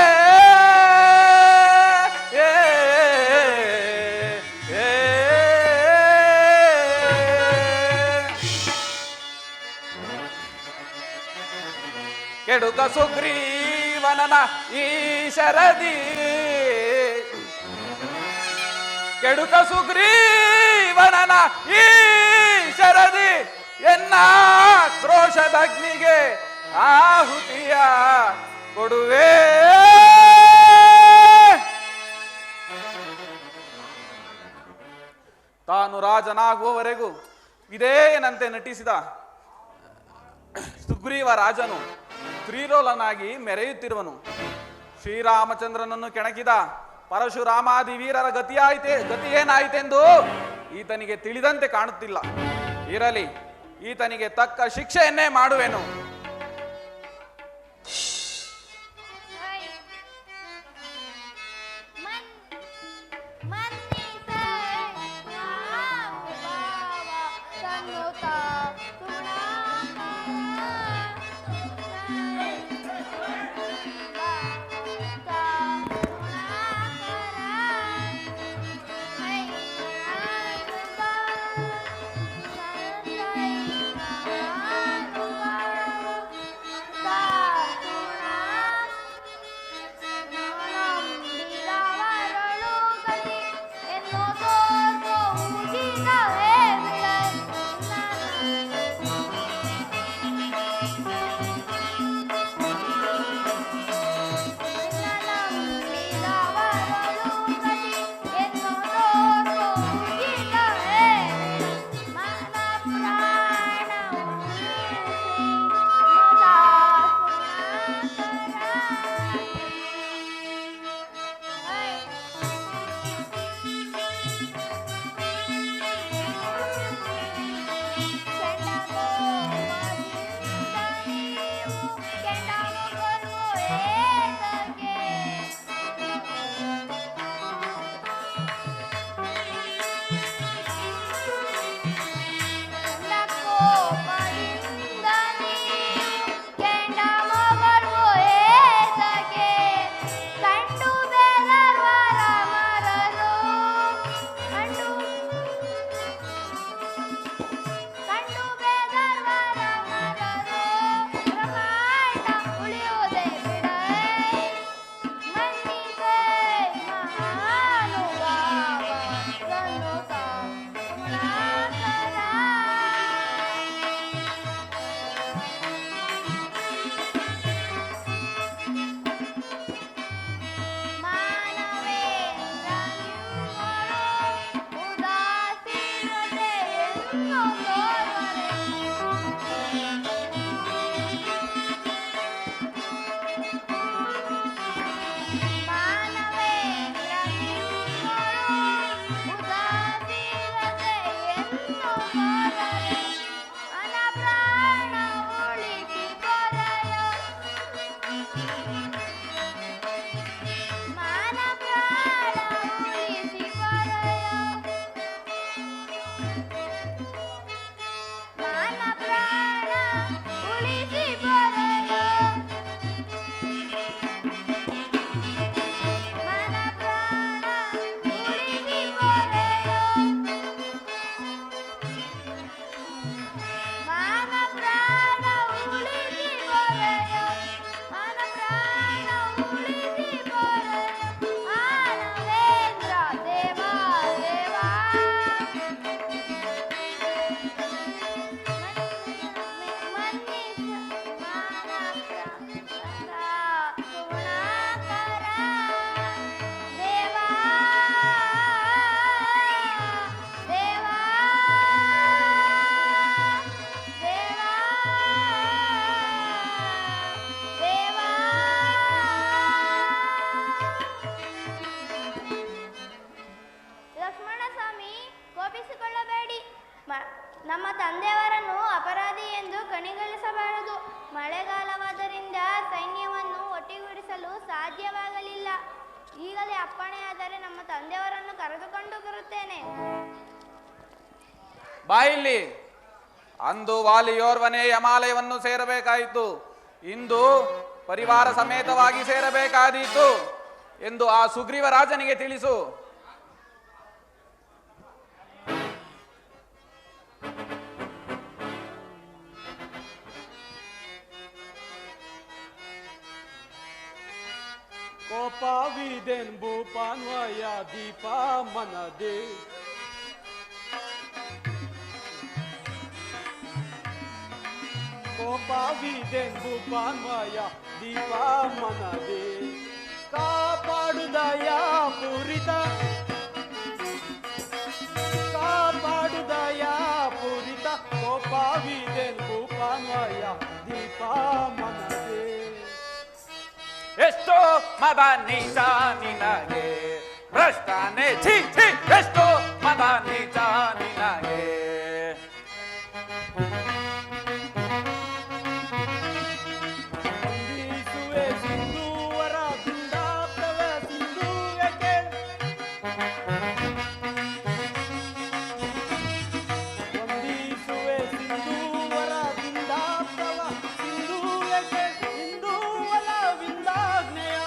ಕೆಡುಕ ಸುಗ್ರೀವನನ ಈ ಶರದಿ ಕೆಡುಕ ಸುಗ್ರೀವನನ ಈ ಶರದಿ ಎನ್ನ ಕ್ರೋಶದಗ್ನಿಗೆ ಆಹುತಿಯ ಕೊಡುವೆ. ತಾನು ರಾಜನಾಗುವವರೆಗೂ ಇದೇನಂತೆ ನಟಿಸಿದ ಸುಗ್ರೀವ ರಾಜನು ತ್ರಿರೋಲನಾಗಿ ಮೆರೆಯುತ್ತಿರುವನು. ಶ್ರೀರಾಮಚಂದ್ರನನ್ನು ಕೆಣಕಿದ ಪರಶುರಾಮಾದಿ ವೀರರ ಗತಿ ಏನಾಯಿತೆಂದು ಈತನಿಗೆ ತಿಳಿದಂತೆ ಕಾಣುತ್ತಿಲ್ಲ. ಇರಲಿ, ಈತನಿಗೆ ತಕ್ಕ ಶಿಕ್ಷೆಯನ್ನೇ ಮಾಡುವೆನು. ಇನ್ನು ತೋರುವರೆ. ಮಾನವೇಂದ್ರ ನಿನ್ನೊಳು ಉದಾಸೀನತೆ ಎನ್ನು ತೋರರೆ. ಮನ ಪ್ರಾಣ ಉಳಿಸಿ ಬರೆಯೋ. ಮಾನ ಪ್ರಾಣ ಉಳಿಸಿ ಬರೆಯೋ. ಮಾನ ಪ್ರಾಣ ಉಳಿಸಿ ಬರೆಯೋ. ಮನ ಪ್ರಾಣ ಉಳಿಸಿ ಬರೆಯೋ. ಮಾನ ಪ್ರಾಣ ಉಳಿಸಿ ಬರೆಯೋ. ಮನ ಪ್ರಾಣ ಉಳಿಸಿ ಬರೆಯೋ. ಮಾನವೇಂದ್ರ ದೇವಾ ದೇವಾ. ಮನ್ನಿಸ ಮಾನ ಗುಣಾಕರ ದೇವಾ ದೇವಾ ದೇವಾ ದೇವಾ. ಲಕ್ಷ್ಮಣ ಸ್ವಾಮಿ, ಕೋಪಿಸಿಕೊಳ್ಳಬೇಡಿ. ನಮ್ಮ ತಂದೆಯವರನ್ನು ಅಪರಾಧಿ ಎಂದು ಕಣಿಗಳಿಸಬಾರದು. ಮಳೆಗಾಲವಾದ್ದರಿಂದ ಸೈನ್ಯವನ್ನು ಒಟ್ಟುಗೂಡಿಸಲು ಸಾಧ್ಯವಾಗಲಿಲ್ಲ. ಈಗಲೇ ಅಪ್ಪಣೆಯಾದರೆ ನಮ್ಮ ತಂದೆಯವರನ್ನು ಕರೆದುಕೊಂಡು ಬರುತ್ತೇನೆ. ಬಾಯಿಲ್ಲಿ ಅಂದು ವಾಲಿಯೋರ್ವನೇ ಯಮಾಲಯವನ್ನು ಸೇರಬೇಕಾಯಿತು, ಇಂದು ಪರಿವಾರ ಸಮೇತವಾಗಿ ಸೇರಬೇಕಾದೀತು ಎಂದು ಆ ಸುಗ್ರೀವ ರಾಜನಿಗೆ ತಿಳಿಸು. ಕೋಪವಿದೆಂಬು ಪಾನ್ವಯ ದೀಪ ಮನದೆ. ಕೋಪವಿದೆಂಬು ಪಾನ್ವಯ ದೀಪ ಮನದೆ. ಕಾಪಾಡುದಯ ಪೂರಿತ ಕಾಪಾಡುದಯ ಪೂರಿತ. ಕೋಪವಿದೆಂಬು ಪಾನ್ವಯ ದೀಪ ಮನದೆ. ಎಷ್ಟೋ ಮದ ನೀಚ ನಿನಗೆ ಭ್ರಷ್ಟನೆ, ಛೀ ಛೀ, ಎಷ್ಟೋ ಮದ ನೀಚ ನಿನಗೆ. ವಂದಿಸುವೆ ಸಿಂಧೂವರ ದಿಂದಾಪ್ತವ ಸಿಂಧೂಯಕ್ಕೆ. ವಂದಿಸುವೆ ಸಿಂಧೂವರ ದಿಂದಾಪ್ತವ ಸಿಂಧೂಯಕ್ಕೆ. ಇಂದೂವಲ ವಿಂದಾಗ್ನೆಯ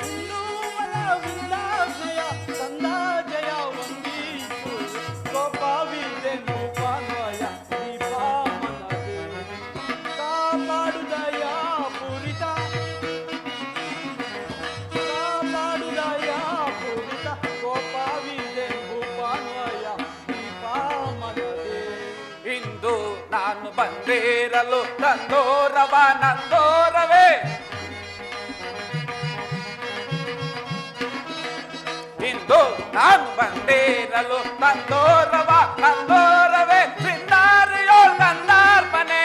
ಇಂದೂವಲ ವಿಂದಾಗ್ನೆಯ ಸಂದಾಜಯ ವಂದಿಸು. ಕೋಪವಿದೆಂಬು ಪಾನ್ವಯ ದೀಪ ಮನದೆ. ಕಾಪಾಡುದಯ ಪೂರಿತ ಕಾಪಾಡುದಯ ಪೂರಿತ. ಕೋಪವಿದೆಂಬು ಪಾನ್ವಯ ದೀಪ ಮನದೆ. ಇಂದು ನಾನು ಬಂದಿರಲು ನಂದೋರವ ನಂದೋರವೇ. ಇಂದು ನಾನು ಬಂದಿರಲು ನಂದೋರವ ನಂದೋರವೇ. ಸಿನ್ನಾರಿಯೋಳ್ ಗಂಧಾರ್ಪನೆ,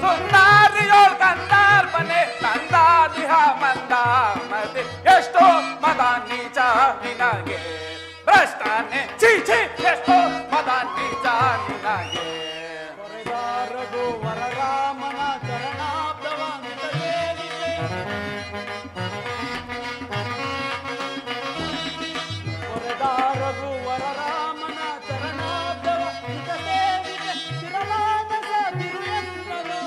ಸುನ್ನಾರಿಯೋಳ್ ಗಂಧಾರ್ಪನೆ. ನಂದಾದಿಹ ಮಂದಾಮತಿ. ಎಷ್ಟೋ ಮದ ನೀಚ ನಿನಗೆ ಭ್ರಷ್ಟನೆ, ಛೀ ಛೀ, ಎಷ್ಟೋ ಮದ ನೀಚ ನಿನಗೆ. ಕೊರೆದ ರಘುವರ ರಾಮನ ಚರಣಾಬ್ದವ ನಿತ ಸೇವಿತೆ. ಕೊರೆದ ರಘುವರ ರಾಮನ ಚರಣಾಬ್ದವ ನಿತ ಸೇವಿತೆ. ಚಿರಮಾನಸ ತಿರುಯನ್ನನು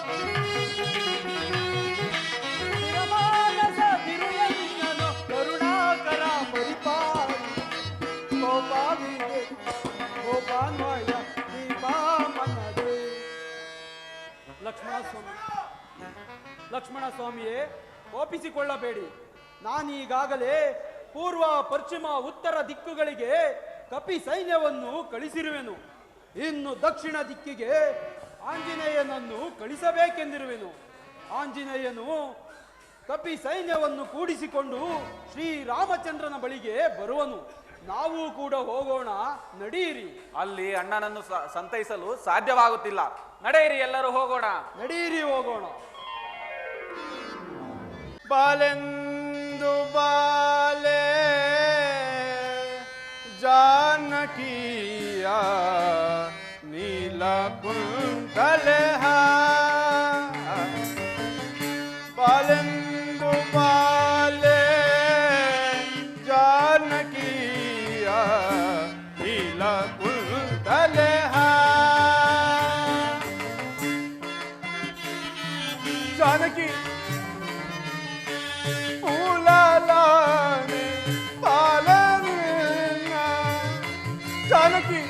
ಚಿರಮಾನಸ ತಿರುಯನ್ನನು. ಕರುಣಾಕರ ಪರಿಪಾಲಿ. ಕೋಪವಿದೆ ಕೋಪಾನ್ವಯ ದೀಪ ಮನದೆ. ಲಕ್ಷ್ಮಣ ಸ್ವಾಮಿಯೇ, ಕೋಪಿಸಿಕೊಳ್ಳಬೇಡಿ. ನಾನೀಗಾಗಲೇ ಪೂರ್ವ ಪಶ್ಚಿಮ ಉತ್ತರ ದಿಕ್ಕುಗಳಿಗೆ ಕಪಿ ಸೈನ್ಯವನ್ನು ಕಳಿಸಿರುವೆನು. ಇನ್ನು ದಕ್ಷಿಣ ದಿಕ್ಕಿಗೆ ಆಂಜನೇಯನನ್ನು ಕಳಿಸಬೇಕೆಂದಿರುವೆನು. ಆಂಜನೇಯನು ಕಪಿ ಸೈನ್ಯವನ್ನು ಕೂಡಿಸಿಕೊಂಡು ಶ್ರೀರಾಮಚಂದ್ರನ ಬಳಿಗೆ ಬರುವನು. ನಾವು ಕೂಡ ಹೋಗೋಣ, ನಡೆಯಿರಿ. ಅಲ್ಲಿ ಅಣ್ಣನನ್ನು ಸಂತೈಸಲು ಸಾಧ್ಯವಾಗುತ್ತಿಲ್ಲ. ನಡೆಯಿರಿ, ಎಲ್ಲರೂ ಹೋಗೋಣ. ನಡೆಯಿರಿ, ಹೋಗೋಣ. ಬಾಲೆಂದು ಬಾಲೆ ಜಾನಕಿಯ ನೀಲ ಕುಂತಲೆ ಬಾಲೆಂದು ಬಾಲೆ ಜಾನಕಿಯ ನೀಲ ಕುಂತಲೆ ಜಾನಕಿ ಊಲಾಲಾನೆ ಪಾಲನ ಜಾನಕಿ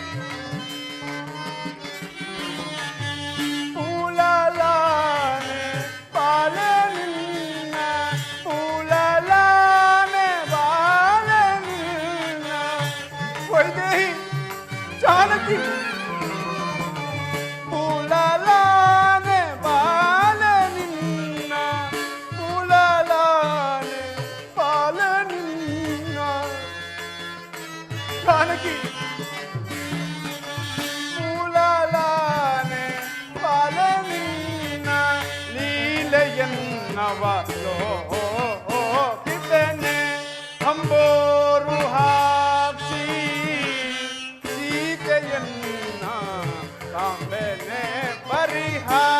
ಊಲಾಲಾನೆ ಪಾಲನ ಊಲಾಲಾನೆ ಪಾಲನ ವೈದೇಹಿ ಜಾನಕಿ ಊಲಾಲಾನೆ ಪಾಲನಿನ್ನ ಊಲಾಲಾನೆ ಪಾಲನಿನ್ನ ಜಾನಕಿ ಊಲಾಲಾನೆ ಪಾಲನಿನ್ನ ಲೀಲೆಯನ್ನವ ಲೋಕಿತನೆ ಅಂಬೋರು ಹಾಕ್ಷಿ ಸೀತೆಯನ್ನ ಕಾಂಬೆನೆ ಪರಿಹಾರ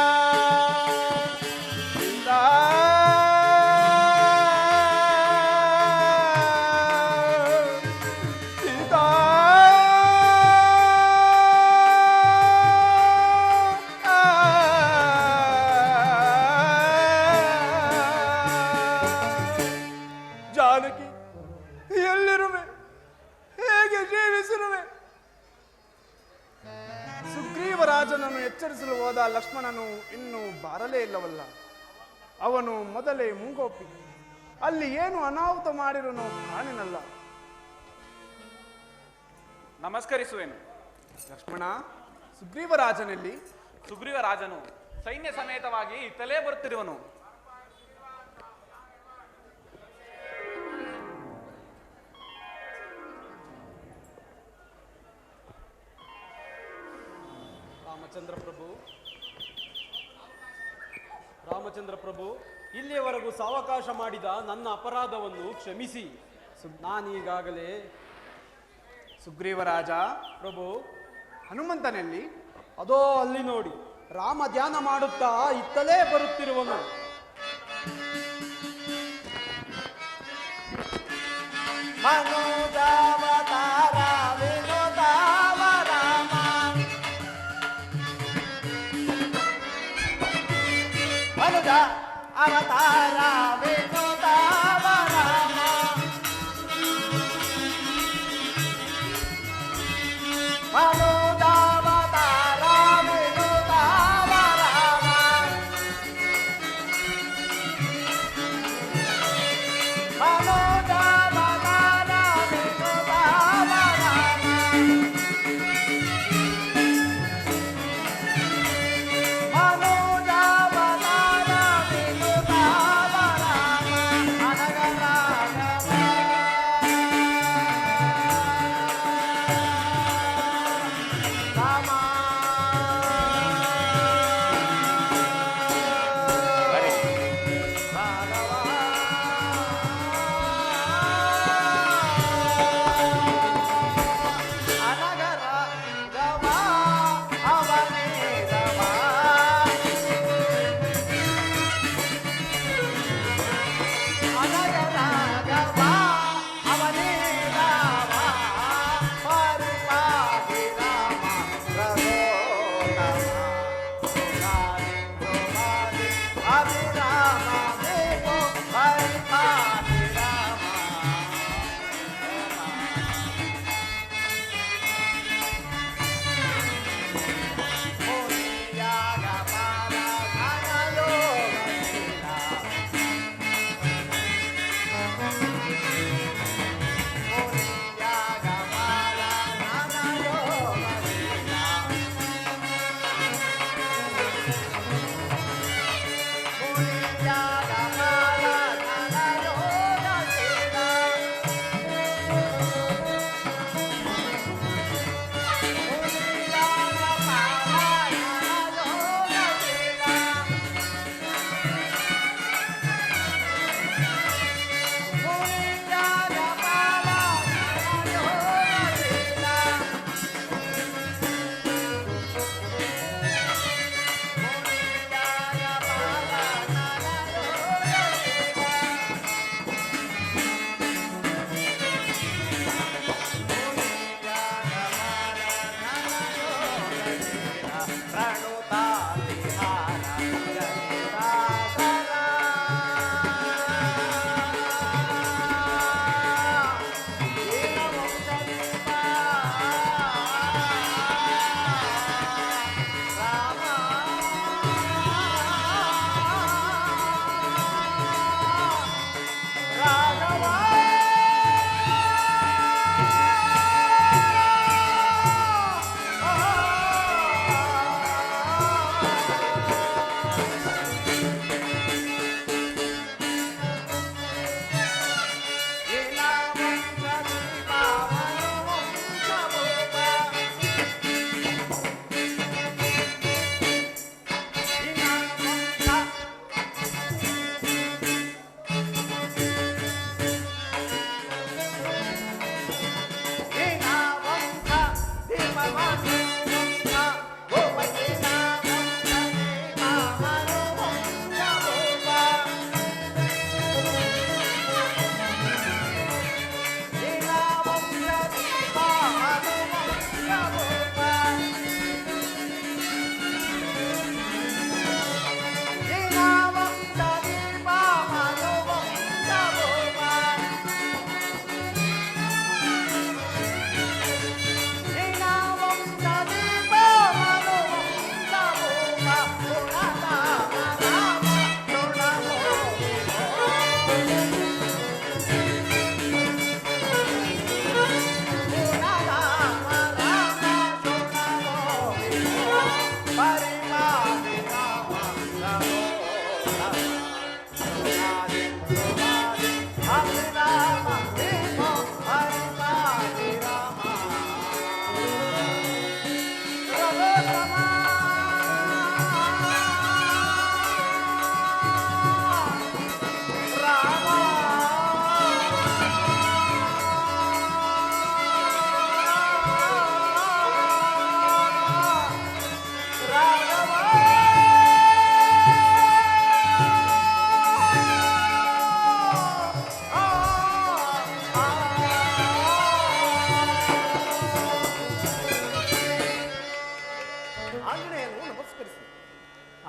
ಸೀತಾ ಜಾನಕಿ ಎಲ್ಲಿರುವೆ, ಹೇಗೆ ಜೀವಿಸಿರುವೆ? ಸುಗ್ರೀವರಾಜನನ್ನು ಎಚ್ಚರಿಸಲು ಹೋದ ಲಕ್ಷ್ಮಣನು ಇನ್ನೂ ಬಾರಲೇ ಇಲ್ಲವಲ್ಲ. ಅವನು ಮೊದಲೇ ಮುಂಗೋಪಿ. ಅಲ್ಲಿ ಏನು ಅನಾಹುತ ಮಾಡಿರುವನು ಕಾಣಿನಲ್ಲ. ನಮಸ್ಕರಿಸುವೆನು. ಲಕ್ಷ್ಮಣ, ಸುಗ್ರೀವರಾಜನಲ್ಲಿ? ಸುಗ್ರೀವ ರಾಜನು ಸೈನ್ಯ ಸಮೇತವಾಗಿ ಇತ್ತಲೇ ಬರುತ್ತಿರುವನು. ರಾಮಚಂದ್ರ ಪ್ರಭು, ಇಲ್ಲಿಯವರೆಗೂ ಸಾವಕಾಶ ಮಾಡಿದ ನನ್ನ ಅಪರಾಧವನ್ನು ಕ್ಷಮಿಸಿ. ನಾನೀಗಾಗಲೇ ಸುಗ್ರೀವರಾಜ ಪ್ರಭು. ಹನುಮಂತನಲ್ಲಿ? ಅದೋ ಅಲ್ಲಿ ನೋಡಿ, ರಾಮ ಧ್ಯಾನ ಮಾಡುತ್ತಾ ಇತ್ತಲೇ ಬರುತ್ತಿರುವನು. ಮನುಜಾವತಾರ ವಿನೋದಾವ ರಾಮ ಮನುಜ ಅವತಾರ ವಿನೋದಾವ ರಾಮ ಮನುಜಾವತಾರ ವಿನೋದಾವ ರಾಮ ಮನುಜಾವತಾರ ವಿನೋದಾವ ರಾಮ ಮನುಜಾವತಾರ ವಿನೋದಾವ ರಾಮ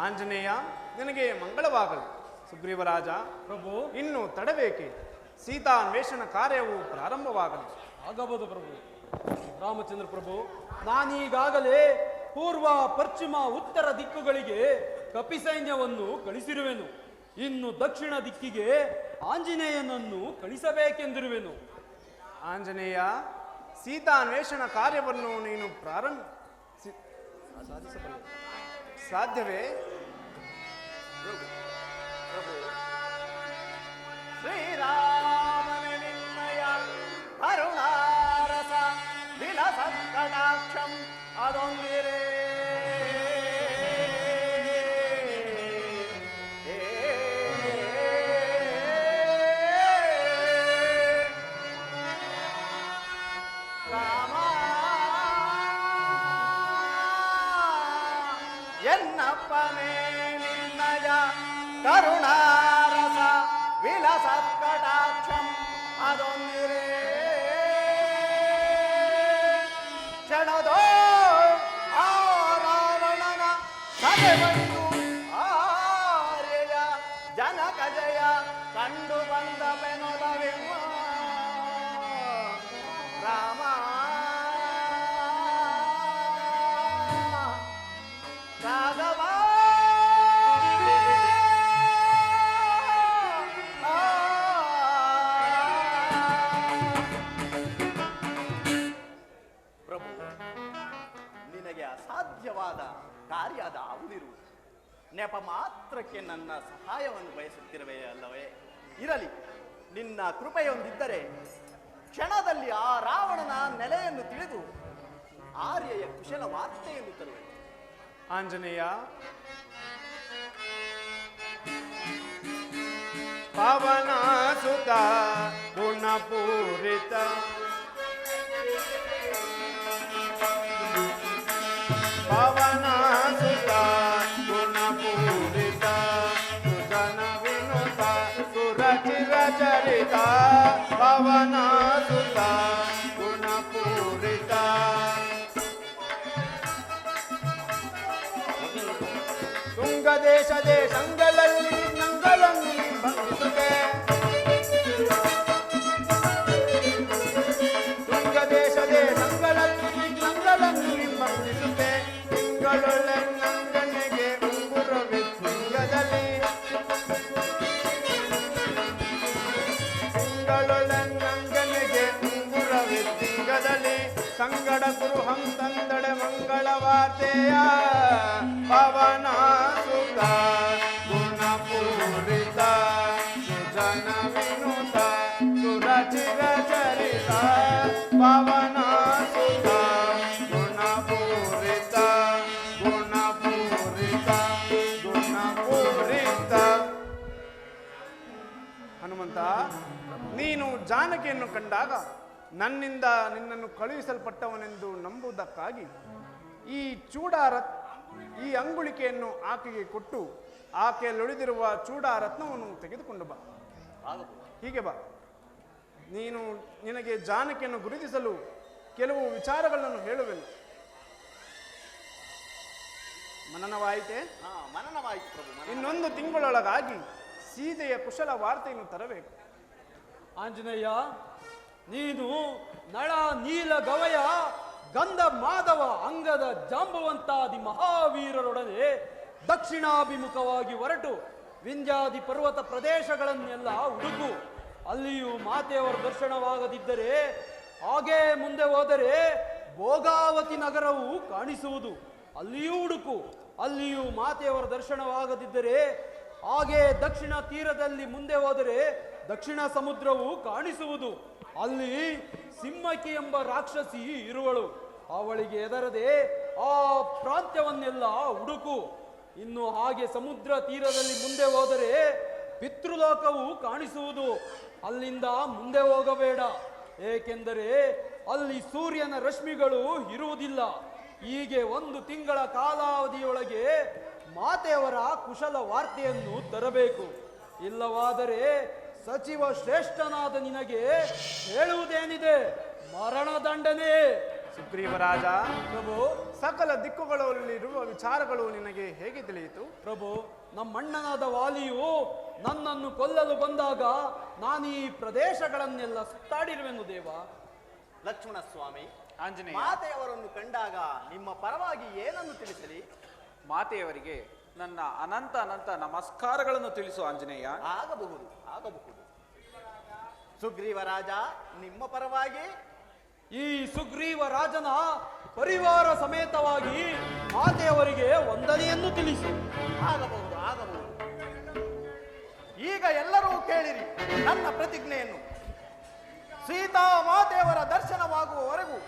ಆಂಜನೇಯ, ನಿನಗೆ ಮಂಗಳವಾಗಲಿ. ಸುಗ್ರೀವರಾಜ, ಪ್ರಭು, ಇನ್ನು ತಡಬೇಕೆ? ಸೀತಾನ್ವೇಷಣ ಕಾರ್ಯವು ಪ್ರಾರಂಭವಾಗಲಿ. ಆಗಬಹುದು ಪ್ರಭು. ರಾಮಚಂದ್ರ ಪ್ರಭು, ನಾನೀಗಾಗಲೇ ಪೂರ್ವ, ಪಶ್ಚಿಮ, ಉತ್ತರ ದಿಕ್ಕುಗಳಿಗೆ ಕಪಿ ಸೈನ್ಯವನ್ನು ಕಳಿಸಿರುವೆನು. ಇನ್ನು ದಕ್ಷಿಣ ದಿಕ್ಕಿಗೆ ಆಂಜನೇಯನನ್ನು ಕಳಿಸಬೇಕೆಂದಿರುವೆನು. ಆಂಜನೇಯ, ಸೀತಾನ್ವೇಷಣ ಕಾರ್ಯವನ್ನು ನೀನು ಸಾಧ್ಯವೇ? ಶ್ರೀರಾಮನ ನಿನ್ನಯ ಕರುಣಾರಸ ವಿಲಸತ್ಕಟಾಕ್ಷಂ ಅದೊಂದಿರೇ ರಾಮ ಎನ್ನಪ್ಪನೇ ನಿನ್ನಯ ಕರುಣಾರಸ ವಿಲಸತ್ಕಟಾಕ್ಷಂ ಅದೊಂದಿರೇ ಕ್ಷಣದೋ ಆ ರಾವಣನ ಸದೆಬಂದು ಆರ್ಯಯ ಜನಕ ಜಯ ಕಂಡು ಬಂದ ಬೆನೊಲವಿಮ್ಮ ರಾಮ ರಾಘವ ಪ್ರಭು, ನಿನಗೆ ಅಸಾಧ್ಯವಾದ ಕಾರ್ಯ ಅದಾವುದಿರು. ನೆಪ ಮಾತ್ರಕ್ಕೆ ನನ್ನ ಸಹಾಯವನ್ನು ಬಯಸುತ್ತಿರುವೆ ಅಲ್ಲವೇ? ಇರಲಿ, ನಿನ್ನ ಕೃಪೆಯೊಂದಿದ್ದರೆ ಕ್ಷಣದಲ್ಲಿ ಆ ರಾವಣನ ನೆಲೆಯನ್ನು ತಿಳಿದು ಆರ್ಯೆಯ ಕುಶಲ ವಾರ್ತೆಯನ್ನು ತರುವೆ. ಆಂಜನೇಯ, ಪವನ ಸುತ ಗುಣಪೂರಿತ ಪವನ ಸುತ ಗುಣಪೂರಿತ ಸುಜನ ವಿನುತ ಸುರಚಿರ ಚರಿತ ಪವನ ಸುತ ಗುಣಪೂರಿತ ತುಂಗ ದೇಶದೇ ಸಂಗಲಲ್ಲಿ ನಂಗಲನ್ನು ಬಂಧಿಸುತ್ತೆ ತುಂಗ ದೇಶದೇ ಸಂಗಲಲ್ಲಿ ನಂಗಲನ್ನು ಬಂಧಿಸುತ್ತೆ ತಿಂಗಳೊಳ್ಳೆ ನಂಗನಿಗೆ ಉಂಗುರವೆ ತುಂಗದಲ್ಲಿ ತಿಂಗಳೊಳ್ಳೆ ನಂಗನಿಗೆ ಉಂಗುರವೆ ತಿಂಗದಲ್ಲಿ ಸಂಗಡ ಗುರು ಹಂತಂದಡೆ ಮಂಗಳ ವಾರ್ತೆಯ ಪವನ ಸುತ ಗುಣಪೂರಿತ ಸುಜನ ವಿನುತ ಸುರಚಿರ ಚರಿತ ಪವನ ಸುತ ಗುಣಪೂರಿತ ಗುಣಪೂರಿತ ಗುಣಪೂರಿತ. ಹನುಮಂತ, ನೀನು ಜಾನಕಿಯನ್ನು ಕಂಡಾಗ ನನ್ನಿಂದ ನಿನ್ನನ್ನು ಕಳುಹಿಸಲ್ಪಟ್ಟವನೆಂದು ನಂಬುವುದಕ್ಕಾಗಿ ಈ ಈ ಅಂಗುಳಿಕೆಯನ್ನು ಆಕೆಗೆ ಕೊಟ್ಟು ಆಕೆಯಲ್ಲುಳಿದಿರುವ ಚೂಡಾರತ್ನವನ್ನು ತೆಗೆದುಕೊಂಡು ಬಾ. ಹೀಗೆ ಬಾ. ನಿನಗೆ ಜಾನಕಿಯನ್ನು ಗುರುತಿಸಲು ಕೆಲವು ವಿಚಾರಗಳನ್ನು ಹೇಳುವೆನು. ಮನನವಾಯಿತೆ? ಮನನವಾಯಿತು ಪ್ರಭು. ಇನ್ನೊಂದು ತಿಂಗಳೊಳಗಾಗಿ ಸೀತೆಯ ಕುಶಲ ವಾರ್ತೆಯನ್ನು ತರಬೇಕು. ಆಂಜನೇಯ, ನೀನು ನಳ ನೀಲ ಗವಯ ಗಂಧ ಮಾಧವ ಅಂಗದ ಜಾಂಬವಂತಾದಿ ಮಹಾವೀರರೊಡನೆ ದಕ್ಷಿಣಾಭಿಮುಖವಾಗಿ ಹೊರಟು ವಿಂಧ್ಯಾದಿ ಪರ್ವತ ಪ್ರದೇಶಗಳನ್ನೆಲ್ಲ ಹುಡುಕು. ಅಲ್ಲಿಯೂ ಮಾತೆಯವರ ದರ್ಶನವಾಗದಿದ್ದರೆ ಹಾಗೇ ಮುಂದೆ ಹೋದರೆ ಭೋಗಾವತಿ ನಗರವು ಕಾಣಿಸುವುದು. ಅಲ್ಲಿಯೂ ಹುಡುಕು. ಅಲ್ಲಿಯೂ ಮಾತೆಯವರ ದರ್ಶನವಾಗದಿದ್ದರೆ ಹಾಗೆ ದಕ್ಷಿಣ ತೀರದಲ್ಲಿ ಮುಂದೆ ಹೋದರೆ ದಕ್ಷಿಣ ಸಮುದ್ರವು ಕಾಣಿಸುವುದು. ಅಲ್ಲಿ ಸಿಂಹಕಿ ಎಂಬ ರಾಕ್ಷಸಿ ಇರುವಳು. ಅವಳಿಗೆ ಎದರದೆ ಆ ಪ್ರಾಂತ್ಯವನ್ನೆಲ್ಲ ಹುಡುಕು. ಇನ್ನು ಹಾಗೆ ಸಮುದ್ರ ತೀರದಲ್ಲಿ ಮುಂದೆ ಹೋದರೆ ಪಿತೃಲೋಕವು ಕಾಣಿಸುವುದು. ಅಲ್ಲಿಂದ ಮುಂದೆ ಹೋಗಬೇಡ, ಏಕೆಂದರೆ ಅಲ್ಲಿ ಸೂರ್ಯನ ರಶ್ಮಿಗಳು ಇರುವುದಿಲ್ಲ. ಹೀಗೆ 1 ತಿಂಗಳ ಕಾಲಾವಧಿಯೊಳಗೆ ಮಾತೆಯವರ ಕುಶಲ ವಾರ್ತೆಯನ್ನು ತರಬೇಕು. ಇಲ್ಲವಾದರೆ ಸಚಿವ ಶ್ರೇಷ್ಠನಾದ ನಿನಗೆ ಹೇಳುವುದೇನಿದೆ, ಮರಣದಂಡನೆ. ಸುಗ್ರೀವರಾಜ, ಪ್ರಭು, ಸಕಲ ದಿಕ್ಕುಗಳಲ್ಲಿರುವ ವಿಚಾರಗಳು ನಿನಗೆ ಹೇಗೆ ತಿಳಿಯಿತು? ಪ್ರಭು, ನಮ್ಮಣ್ಣನಾದ ವಾಲಿಯು ನನ್ನನ್ನು ಕೊಲ್ಲಲು ಬಂದಾಗ ನಾನು ಈ ಪ್ರದೇಶಗಳನ್ನೆಲ್ಲ ಸುತ್ತಾಡಿರುವೆನು ದೇವ. ಲಕ್ಷ್ಮಣ ಸ್ವಾಮಿ, ಆಂಜನೇಯ, ಮಾತೆಯವರನ್ನು ಕಂಡಾಗ ನಿಮ್ಮ ಪರವಾಗಿ ಏನನ್ನು ತಿಳಿಸಲಿ? ಮಾತೆಯವರಿಗೆ ನನ್ನ ಅನಂತ ಅನಂತ ನಮಸ್ಕಾರಗಳನ್ನು ತಿಳಿಸು ಆಂಜನೇಯ. ಆಗಬಹುದು, ಆಗಬಹುದು. ಸುಗ್ರೀವ ರಾಜ, ನಿಮ್ಮ ಪರವಾಗಿ ಈ ಸುಗ್ರೀವ ರಾಜನ ಪರಿವಾರ ಸಮೇತವಾಗಿ ಮಾತೆಯವರಿಗೆ ವಂದನೆಯನ್ನು ತಿಳಿಸಿ. ಆಗಬಹುದು, ಆಗಬಹುದು. ಈಗ ಎಲ್ಲರೂ ಕೇಳಿರಿ ನನ್ನ ಪ್ರತಿಜ್ಞೆಯನ್ನು. ಸೀತಾ ಮಾತೆಯವರ ದರ್ಶನವಾಗುವವರೆಗೂ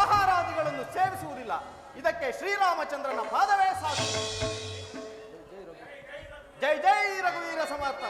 ಆಹಾರಾದಿಗಳನ್ನು ಸೇವಿಸುವುದಿಲ್ಲ. ಇದಕ್ಕೆ ಶ್ರೀರಾಮಚಂದ್ರನ ಪಾದವೇ ಸಾಕು. ಜೈ ಜೈ ರಘುವೀರ ಸಮರ್ಥ.